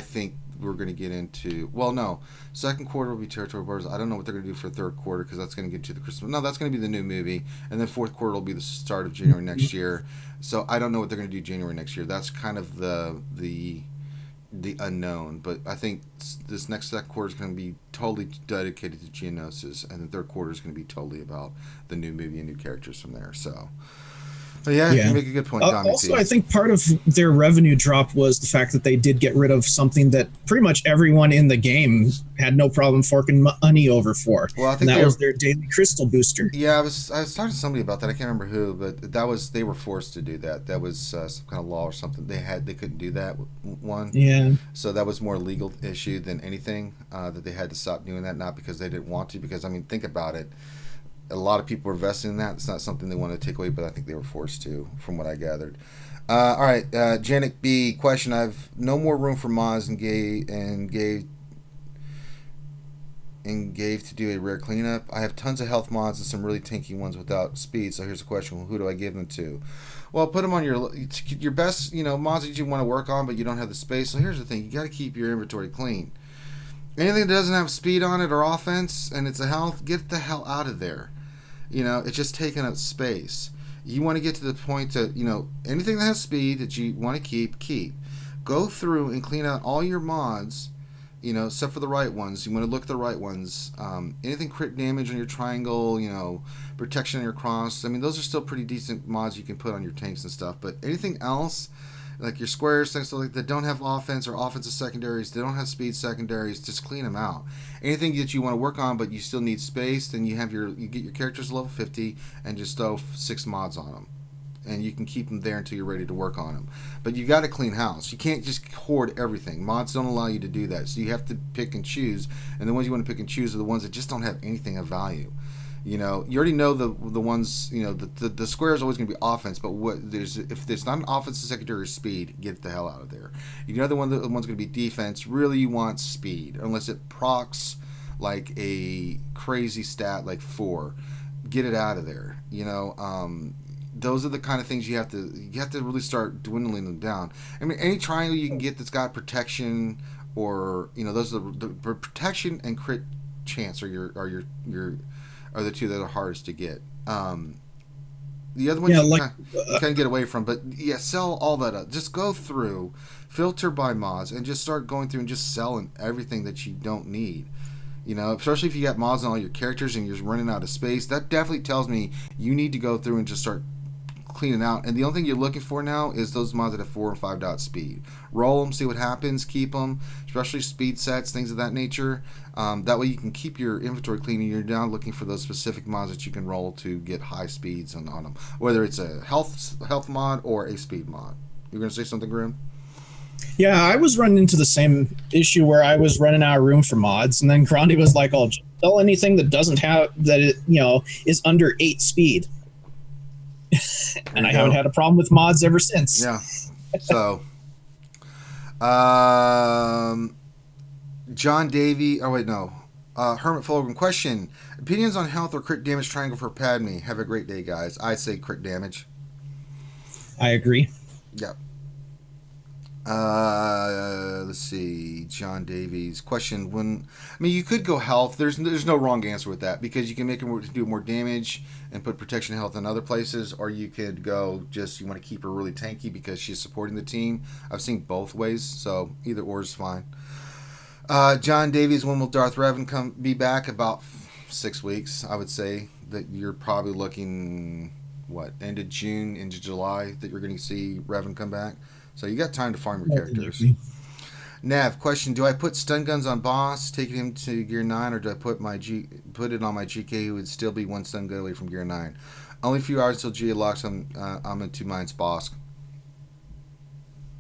think we're going to get into. Well, no, second quarter will be territory battles. I don't know what they're going to do for third quarter because that's going to get to the Christmas. No, that's going to be the new movie, and then fourth quarter will be the start of January next year. So I don't know what they're going to do January next year. That's kind of the unknown, but I think this next second quarter is going to be totally dedicated to Geonosis, and the third quarter is going to be totally about the new movie and new characters from there. So, but yeah, you make a good point, Dominic. Also, I think part of their revenue drop was the fact that they did get rid of something that pretty much everyone in the game had no problem forking money over for. Well, I think that was their daily crystal booster. Yeah, I was talking to somebody about that. I can't remember who, but they were forced to do that. That was some kind of law or something. They couldn't do that one. Yeah. So that was more a legal issue than anything that they had to stop doing that. Not because they didn't want to, because I mean, think about it. A lot of people are investing in that. It's not something they want to take away, but I think they were forced to, from what I gathered. All right, Janik B. Question: I've no more room for mods and gave to do a rare cleanup. I have tons of health mods and some really tanky ones without speed. So here's a question: well, who do I give them to? Well, put them on your best, mods that you want to work on, but you don't have the space. So here's the thing: you got to keep your inventory clean. Anything that doesn't have speed on it or offense, and it's a health, get the hell out of there. It's just taking up space. You want to get to the point that, anything that has speed that you want to keep. Go through and clean out all your mods, except for the right ones. You want to look at the right ones. Anything crit damage on your triangle, protection on your cross. I mean, those are still pretty decent mods you can put on your tanks and stuff. But anything else, like your squares, things like that don't have offense or offensive secondaries, they don't have speed secondaries, just clean them out. Anything that you want to work on but you still need space, then you get your characters level 50 and just throw 6 mods on them. And you can keep them there until you're ready to work on them. But you got to clean house. You can't just hoard everything. Mods don't allow you to do that. So you have to pick and choose. And the ones you want to pick and choose are the ones that just don't have anything of value. You already know the ones, the square is always going to be offense, but if there's not an offensive secondary or speed, get the hell out of there. The one's going to be defense. Really, you want speed, unless it procs like a crazy stat like 4. Get it out of there. Those are the kind of things you have to really start dwindling them down. I mean, any triangle you can get that's got protection, or those are the protection and crit chance are the two that are hardest to get. The other ones you can get away from, but yeah, sell all that up. Just go through, filter by mods, and just start going through and just selling everything that you don't need. Especially if you got mods on all your characters and you're running out of space, that definitely tells me you need to go through and just start cleaning out. And the only thing you're looking for now is those mods that have 4 and 5 dot speed. Roll them, see what happens, keep them, especially speed sets, things of that nature. That way you can keep your inventory clean, and you're now looking for those specific mods that you can roll to get high speeds on them, whether it's a health mod or a speed mod. You're going to say something, Grim? Yeah, I was running into the same issue where I was running out of room for mods, and then Grundy was like, "Oh, sell anything that doesn't have is under 8 speed." And I haven't had a problem with mods ever since. Yeah. So, John Davey. Oh wait, no. Hermit Fulgrim, question. Opinions on health or crit damage triangle for Padme? Have a great day, guys. I'd say crit damage. I agree. Yep. Let's see. John Davies, question. You could go health. There's no wrong answer with that because you can make her do more damage and put protection health in other places, or you could go you want to keep her really tanky because she's supporting the team. I've seen both ways, so either or is fine. John Davies, when will Darth Revan be back? About 6 weeks, I would say. That you're probably looking end of June into July that you're going to see Revan come back. So you got time to farm your characters. Nav, question: do I put stun guns on boss, taking him to gear 9, or do I put it on my GK who would still be one stun gun away from gear 9? Only a few hours till GA locks. I'm in 2 minds. Boss.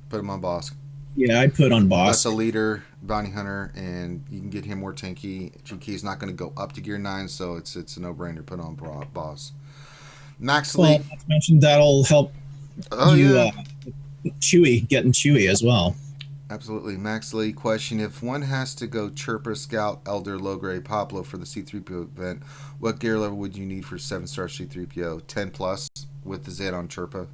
Put him on boss. Yeah, I put on boss. That's a leader, bounty hunter, and you can get him more tanky. GK is not going to go up to gear 9, so it's a no-brainer. Put on boss. Max Lee. Well, not to mention that'll help Chewie, getting Chewie as well. Absolutely. Max Lee, question. If one has to go Chirpa, Scout, Elder, Logray, Poplo for the C-3PO event, what gear level would you need for 7-star C-3PO? 10 plus with the Z on Chirpa?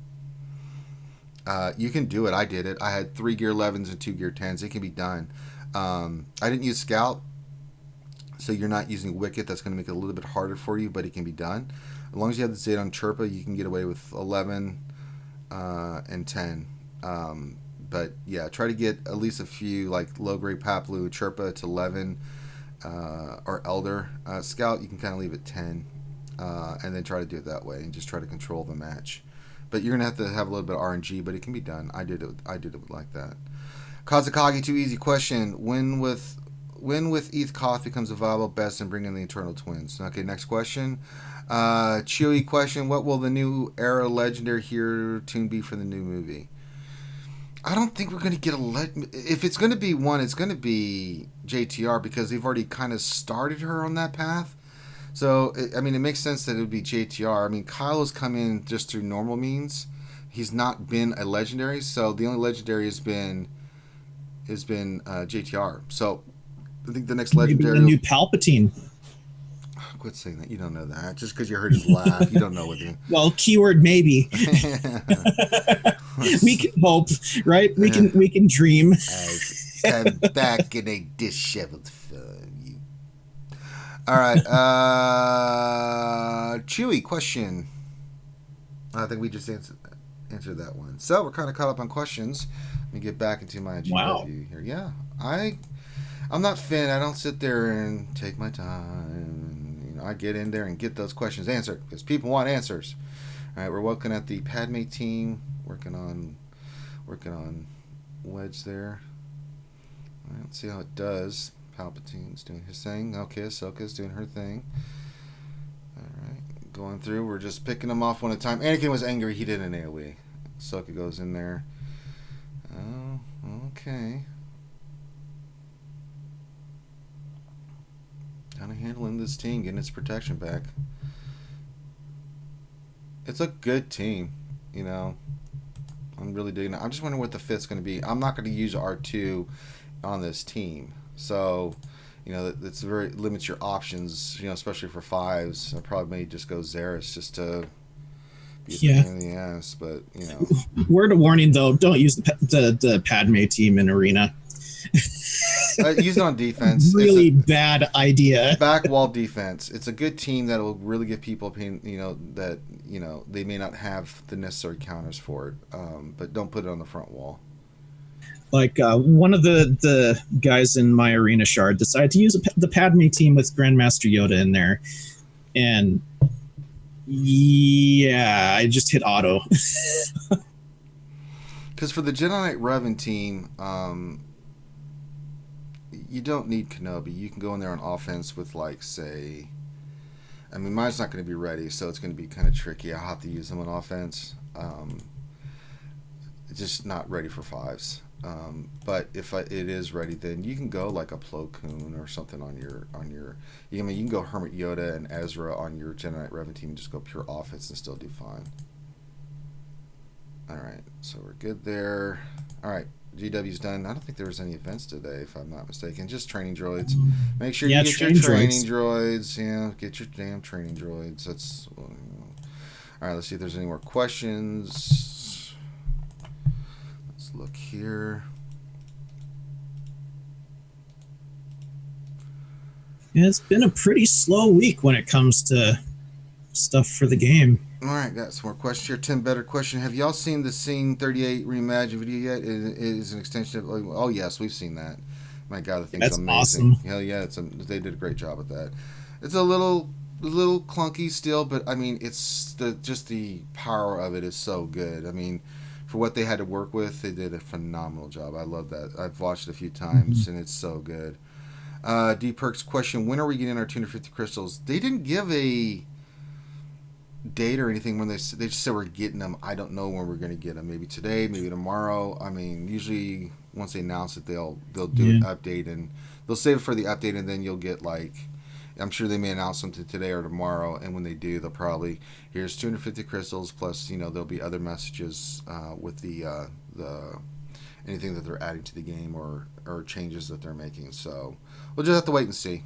You can do it. I did it. I had 3 gear 11s and 2 gear 10s. It can be done. I didn't use Scout, so you're not using Wicket. That's going to make it a little bit harder for you, but it can be done. As long as you have the Z on Chirpa, you can get away with 11 and 10. But yeah, try to get at least a few like Logray, Paplu, Chirpa to 11 or Elder. Scout, you can kind of leave at 10 and then try to do it that way and just try to control the match. But you're gonna have to have a little bit of RNG, but it can be done. I did it like that. Kazakagi, too easy question. When with ETH Koth becomes a viable best and bring in the Eternal Twins? Okay, next question. Chewy question. What will the new era legendary hero tune be for the new movie? I don't think we're going to get if it's going to be one, it's going to be JTR because they've already kind of started her on that path. So, it makes sense that it would be JTR. Kylo's come in just through normal means. He's not been a legendary, so the only legendary has been JTR. So, I think the next legendary... Maybe the new Palpatine. Quit saying that. You don't know that. Just because you heard his laugh, you don't know what he... Well, keyword maybe. We can hope, right? We can dream. I'm back in a disheveled form. All right. Chewy question. I think we just answered that one. So we're kind of caught up on questions. Let me get back into my GW here. Yeah, I'm not Finn. I don't sit there and take my time. I get in there and get those questions answered because people want answers. All right, we're looking at the Padme team, working on Wedge there. All right, let's see how it does. Palpatine's doing his thing. Okay, Ahsoka's doing her thing. All right, going through. We're just picking them off one at a time. Anakin was angry. He did an AoE. Ahsoka goes in there. Oh, okay. Kind of handling this team, getting its protection back. It's a good team, I'm really digging it. I'm just wondering what the fit's going to be. I'm not going to use R2 on this team. So, that's very limits your options, especially for 5s. I probably may just go Zaris just to be a pain in the ass, but, Word of warning, though, don't use the Padme team in Arena. Use it on defense. Really bad idea. Back wall defense. It's a good team that will really give people pain. That they may not have the necessary counters for it. But don't put it on the front wall. Like one of the guys in my Arena shard decided to use the Padme team with Grandmaster Yoda in there, and yeah, I just hit auto. Because for the Jedi Knight Revan team, you don't need Kenobi. You can go in there on offense with, mine's not going to be ready, so it's going to be kind of tricky. I'll have to use them on offense. It's just not ready for 5s. But if it is ready, then you can go like a Plo Koon or something on your. You can go Hermit Yoda and Ezra on your Jedi Knight Revan team and just go pure offense and still do fine. All right, so we're good there. All right, GW's done. I don't think there was any events today, if I'm not mistaken. Just training droids. Make sure Yeah, you get your training training droids. Yeah, get your damn training droids. That's all right. Let's see if there's any more questions. Let's look here. Yeah, it's been a pretty slow week when it comes to stuff for the game. All right, got some more questions here. Tim, better question. Have y'all seen the Scene 38 reimagined video yet? It is an extension of. Oh yes, we've seen that. My God, the thing's That's amazing. awesome. Hell yeah, they did a great job with that. It's a little clunky still, but I mean, it's the power of it is so good. I mean, for what they had to work with, they did a phenomenal job. I love that. I've watched it a few times, and it's so good. D Perks question: when are we getting our 250 crystals? They didn't give a date or anything when they just said we're getting them. I don't know when we're going to get them. Maybe today, maybe tomorrow. I mean, usually once they announce it, they'll do an update, and they'll save it for the update, and then you'll get like, I'm sure they may announce something today or tomorrow, and when they do, they'll probably, here's 250 crystals plus, there'll be other messages with the anything that they're adding to the game or changes that they're making. So we'll just have to wait and see.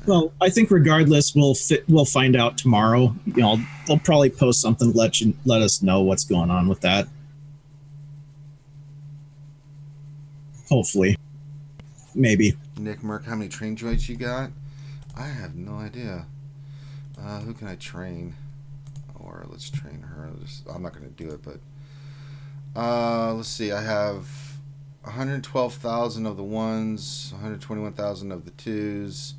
Well, I think regardless, we'll find out tomorrow. They'll probably post something to let us know what's going on with that. Hopefully, maybe. Nick Merck, how many train droids you got? I have no idea. Who can I train? Or let's train her. I'm not going to do it, but let's see. I have 112,000 of the ones, 121,000 of the twos.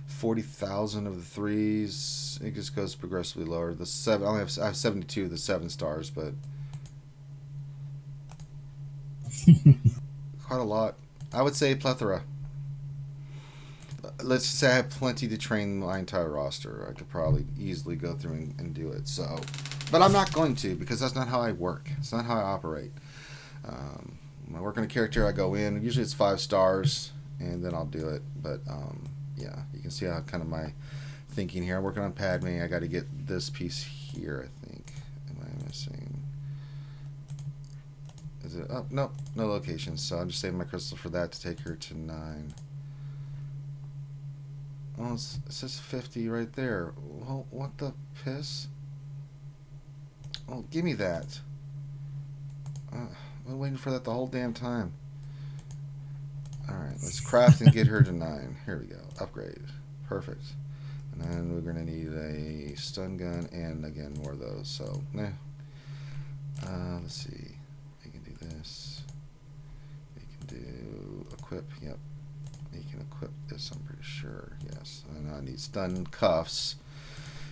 40,000 of the threes. It just goes progressively lower. The seven, I have 72 of the 7 stars, but quite a lot. I would say plethora. Let's just say I have plenty to train my entire roster. I could probably easily go through and do it. So, but I'm not going to, because that's not how I work. It's not how I operate. When I work on a character, I go in. Usually it's 5 stars, and then I'll do it. But yeah, you can see how kind of my thinking here. I'm working on Padme. I got to get this piece here, I think. Am I missing? Is it? Oh, no locations. So I'm just saving my crystal for that to take her to 9. Oh, it says 50 right there. Well, what the piss? Oh, give me that. I've been waiting for that the whole damn time. Alright, let's craft and get her to 9. Here we go. Upgrade. Perfect. And then we're going to need a stun gun and, again, more of those. So, let's see. We can do this. We can do equip. Yep. We can equip this, I'm pretty sure. Yes. And I need stun cuffs.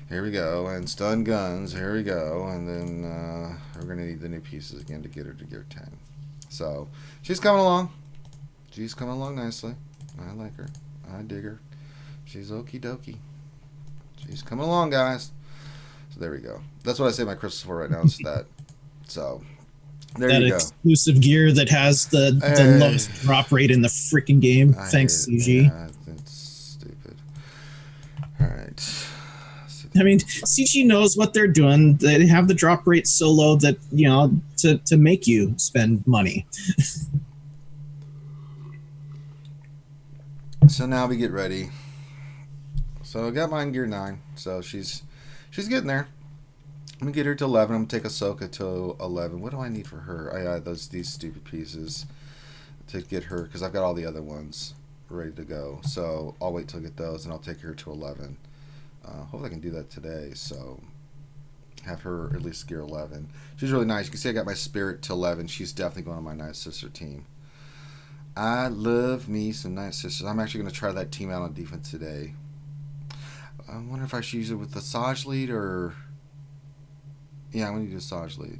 Here we go. And stun guns. Here we go. And then we're going to need the new pieces again to get her to gear 10. So, she's coming along. She's coming along nicely. I like her. I dig her. She's okie dokie. She's coming along, guys. So there we go. That's what I say my crystal for right now is that. So there you go. That exclusive gear that has the lowest drop rate in the freaking game. Thanks, CG. Yeah, that's stupid. All right. I mean, CG knows what they're doing. They have the drop rate so low that, to make you spend money. So now we get ready. So I got mine gear 9. So she's getting there. I'm gonna get her to 11. I'm gonna take Ahsoka to 11. What do I need for her? I got these stupid pieces to get her because I've got all the other ones ready to go. So I'll wait till I get those and I'll take her to 11. Hopefully I can do that today. So have her at least gear 11. She's really nice. You can see I got my Spirit to 11. She's definitely going on my Night Sister team. I love me some Night Sisters. I'm actually going to try that team out on defense today. I wonder if I should use it with the Saj lead or... Yeah, I'm going to do Saj lead.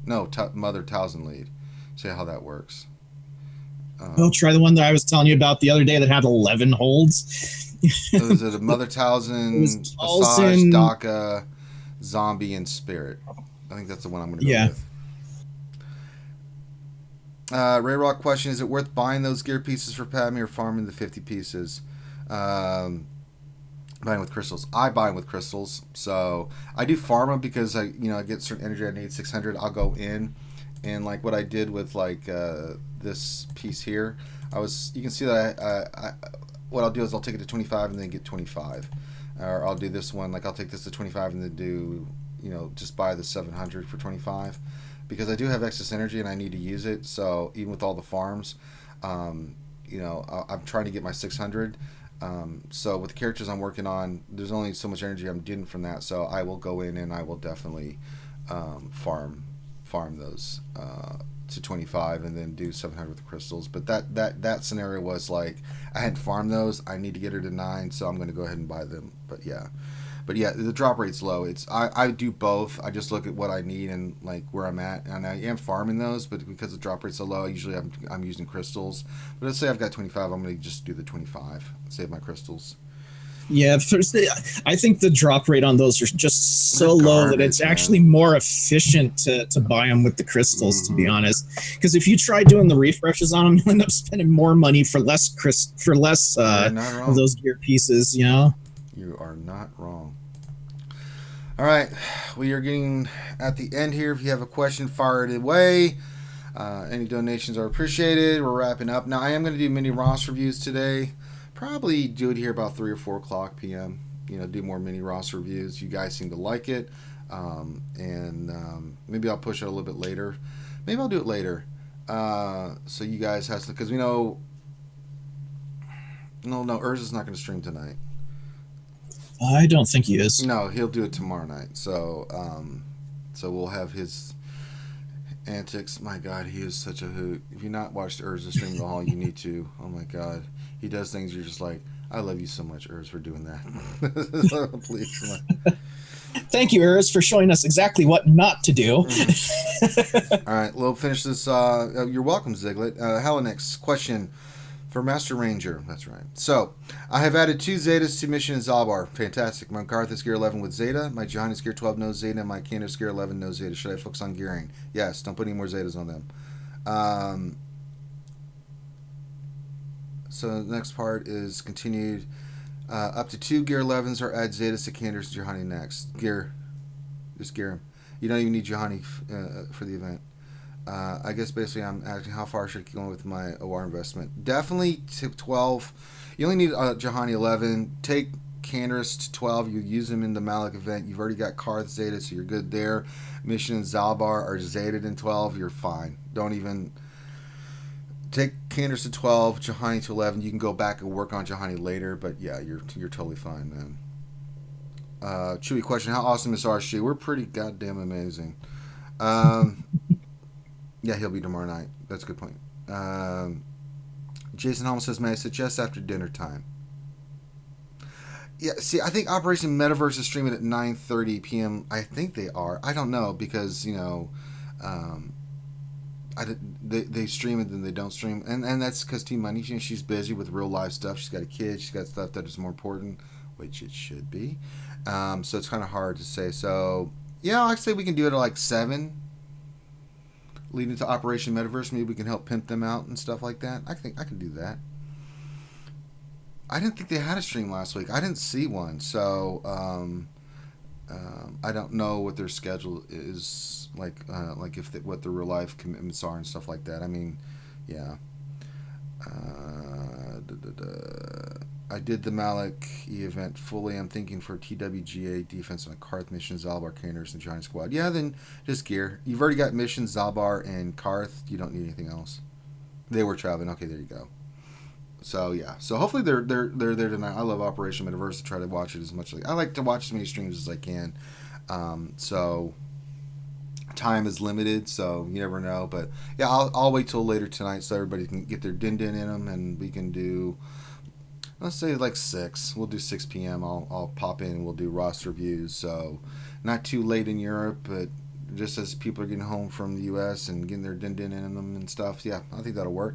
No, Mother Towson lead. See how that works. Try the one that I was telling you about the other day that had 11 holds. So is it a Mother Towson, Saj, Daka, Zombie, and Spirit? I think that's the one I'm going to go with. Ray Rock question: is it worth buying those gear pieces for Padme or farming the 50 pieces? Buying with crystals. I buy them with crystals, so I do farm them because I get certain energy I need 600. I'll go in And like what I did with like this piece here, you can see that what I'll do is I'll take it to 25 and then get 25. Or I'll do this one, like I'll take this to 25 and then do, just buy the 700 for 25. Because I do have excess energy and I need to use it. So even with all the farms, I'm trying to get my 600. So with the characters I'm working on, there's only so much energy I'm getting from that. So I will go in and I will definitely farm those to 25 and then do 700 with the crystals. But that scenario was like I hadn't farmed those. I need to get her to 9, so I'm going to go ahead and buy them. But yeah, the drop rate's low. I do both. I just look at what I need and like where I'm at, and I am farming those. But because the drop rate's so low, usually I'm using crystals. But let's say I've got 25, I'm going to just do the 25, save my crystals. Yeah, I think the drop rate on those are just so low that it's actually more efficient to buy them with the crystals, to be honest. Because if you try doing the refreshes on them, you'll end up spending more money for less of those gear pieces. You are not wrong. All right, we are getting at the end here. If you have a question, fire it away. Any donations are appreciated. We're wrapping up now. I am going to do mini Ross reviews today. Probably do it here about 3 or 4 o'clock p.m. Do more mini Ross reviews. You guys seem to like it, and maybe I'll push it a little bit later. Maybe I'll do it later, so you guys have to, because no, Urza's not going to stream tonight. I don't think he is. No, he'll do it tomorrow night. So, we'll have his antics. My God, he is such a hoot. If you've not watched Urza stream the hall, you need to. Oh my God. He does things you're just like, I love you so much, Urs, for doing that. Please. Thank you, Urs, for showing us exactly what not to do. All right, we'll finish this. You're welcome, Ziglet. Helenix, question for Master Ranger. That's right. So, I have added 2 Zetas to Mission in Zalbar. Fantastic. My Karth is gear 11 with Zeta. My Johnny is gear 12, no Zeta. And my Candace is gear 11, no Zeta. Should I focus on gearing? Yes, don't put any more Zetas on them. So the next part is continued. Up to 2 gear 11s or add Zetas to Candace and Johanny next. Just gear him. You don't even need Johanny for the event. I guess basically I'm asking how far should I keep going with my OR investment. Definitely to 12. You only need Johanny 11. Take Candace to 12. You use him in the Malik event. You've already got Karth Zeta, so you're good there. Mission in Zalbar are Zeta in 12. You're fine. Don't even... Take Candace to 12, Johanny to 11. You can go back and work on Johanny later, but yeah, you're totally fine, man. Chewy question: how awesome is RSG? We're pretty goddamn amazing. Yeah, he'll be tomorrow night. That's a good point. Jason Holmes says, may I suggest after dinner time? Yeah, see, I think Operation Metaverse is streaming at 9:30 p.m. I think they are. I don't know because they stream it, then they don't stream, and that's because Team Money, she's busy with real life stuff. She's got a kid, she's got stuff that is more important, which it should be. So it's kind of hard to say. So yeah, I'd say we can do it at like 7, leading to Operation Metaverse. Maybe we can help pimp them out and stuff like that. I think I can do that. I didn't think they had a stream last week. I didn't see one, so I don't know what their schedule is like if what the real life commitments are and stuff like that. I mean, yeah. I did the Malik event fully. I'm thinking for TWGA defense on a Karth mission, Zalbar, Candace, and Johnny Squad. Yeah, then just gear. You've already got missions, Zalbar and Karth. You don't need anything else. They were traveling. Okay, there you go. So yeah, so hopefully they're there tonight. I love Operation Metaverse. To try to watch it as much. I like to watch as many streams as I can. So time is limited, so you never know. But yeah, I'll wait till later tonight so everybody can get their din in them, and we can do. Let's say like 6. We'll do 6 p.m. I'll pop in and we'll do roster reviews. So not too late in Europe, but just as people are getting home from the U.S. and getting their din in them and stuff. Yeah, I think that'll work.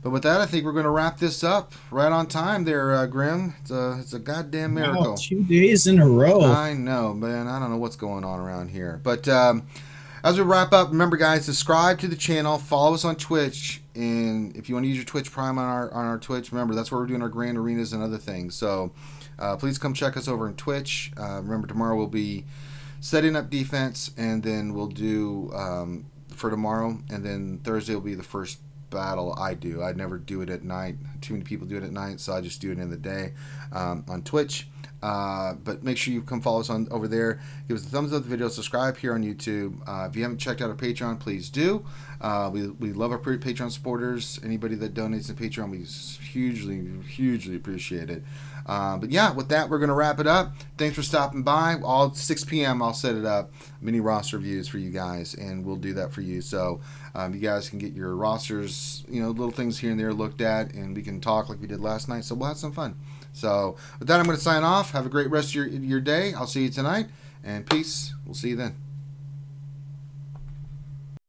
But with that, I think we're going to wrap this up right on time there, Grim. It's a goddamn miracle. Wow, 2 days in a row. I know, man. I don't know what's going on around here. But as we wrap up, remember, guys, subscribe to the channel. Follow us on Twitch. And if you want to use your Twitch Prime on our Twitch, remember, that's where we're doing our grand arenas and other things. So please come check us over on Twitch. Remember, tomorrow we'll be setting up defense, and then we'll do for tomorrow, and then Thursday will be the first battle I do. I never do it at night. Too many people do it at night, so I just do it in the day on Twitch. But make sure you come follow us on over there. Give us a thumbs up the video. Subscribe here on YouTube. If you haven't checked out our Patreon, please do. We love our Patreon supporters. Anybody that donates to Patreon, we hugely appreciate it. But yeah, with that, we're going to wrap it up. Thanks for stopping by. All 6 p.m. I'll set it up. Mini roster reviews for you guys, and we'll do that for you. So you guys can get your rosters, little things here and there looked at, and we can talk like we did last night. So we'll have some fun. So with that, I'm going to sign off. Have a great rest of your day. I'll see you tonight, and peace. We'll see you then.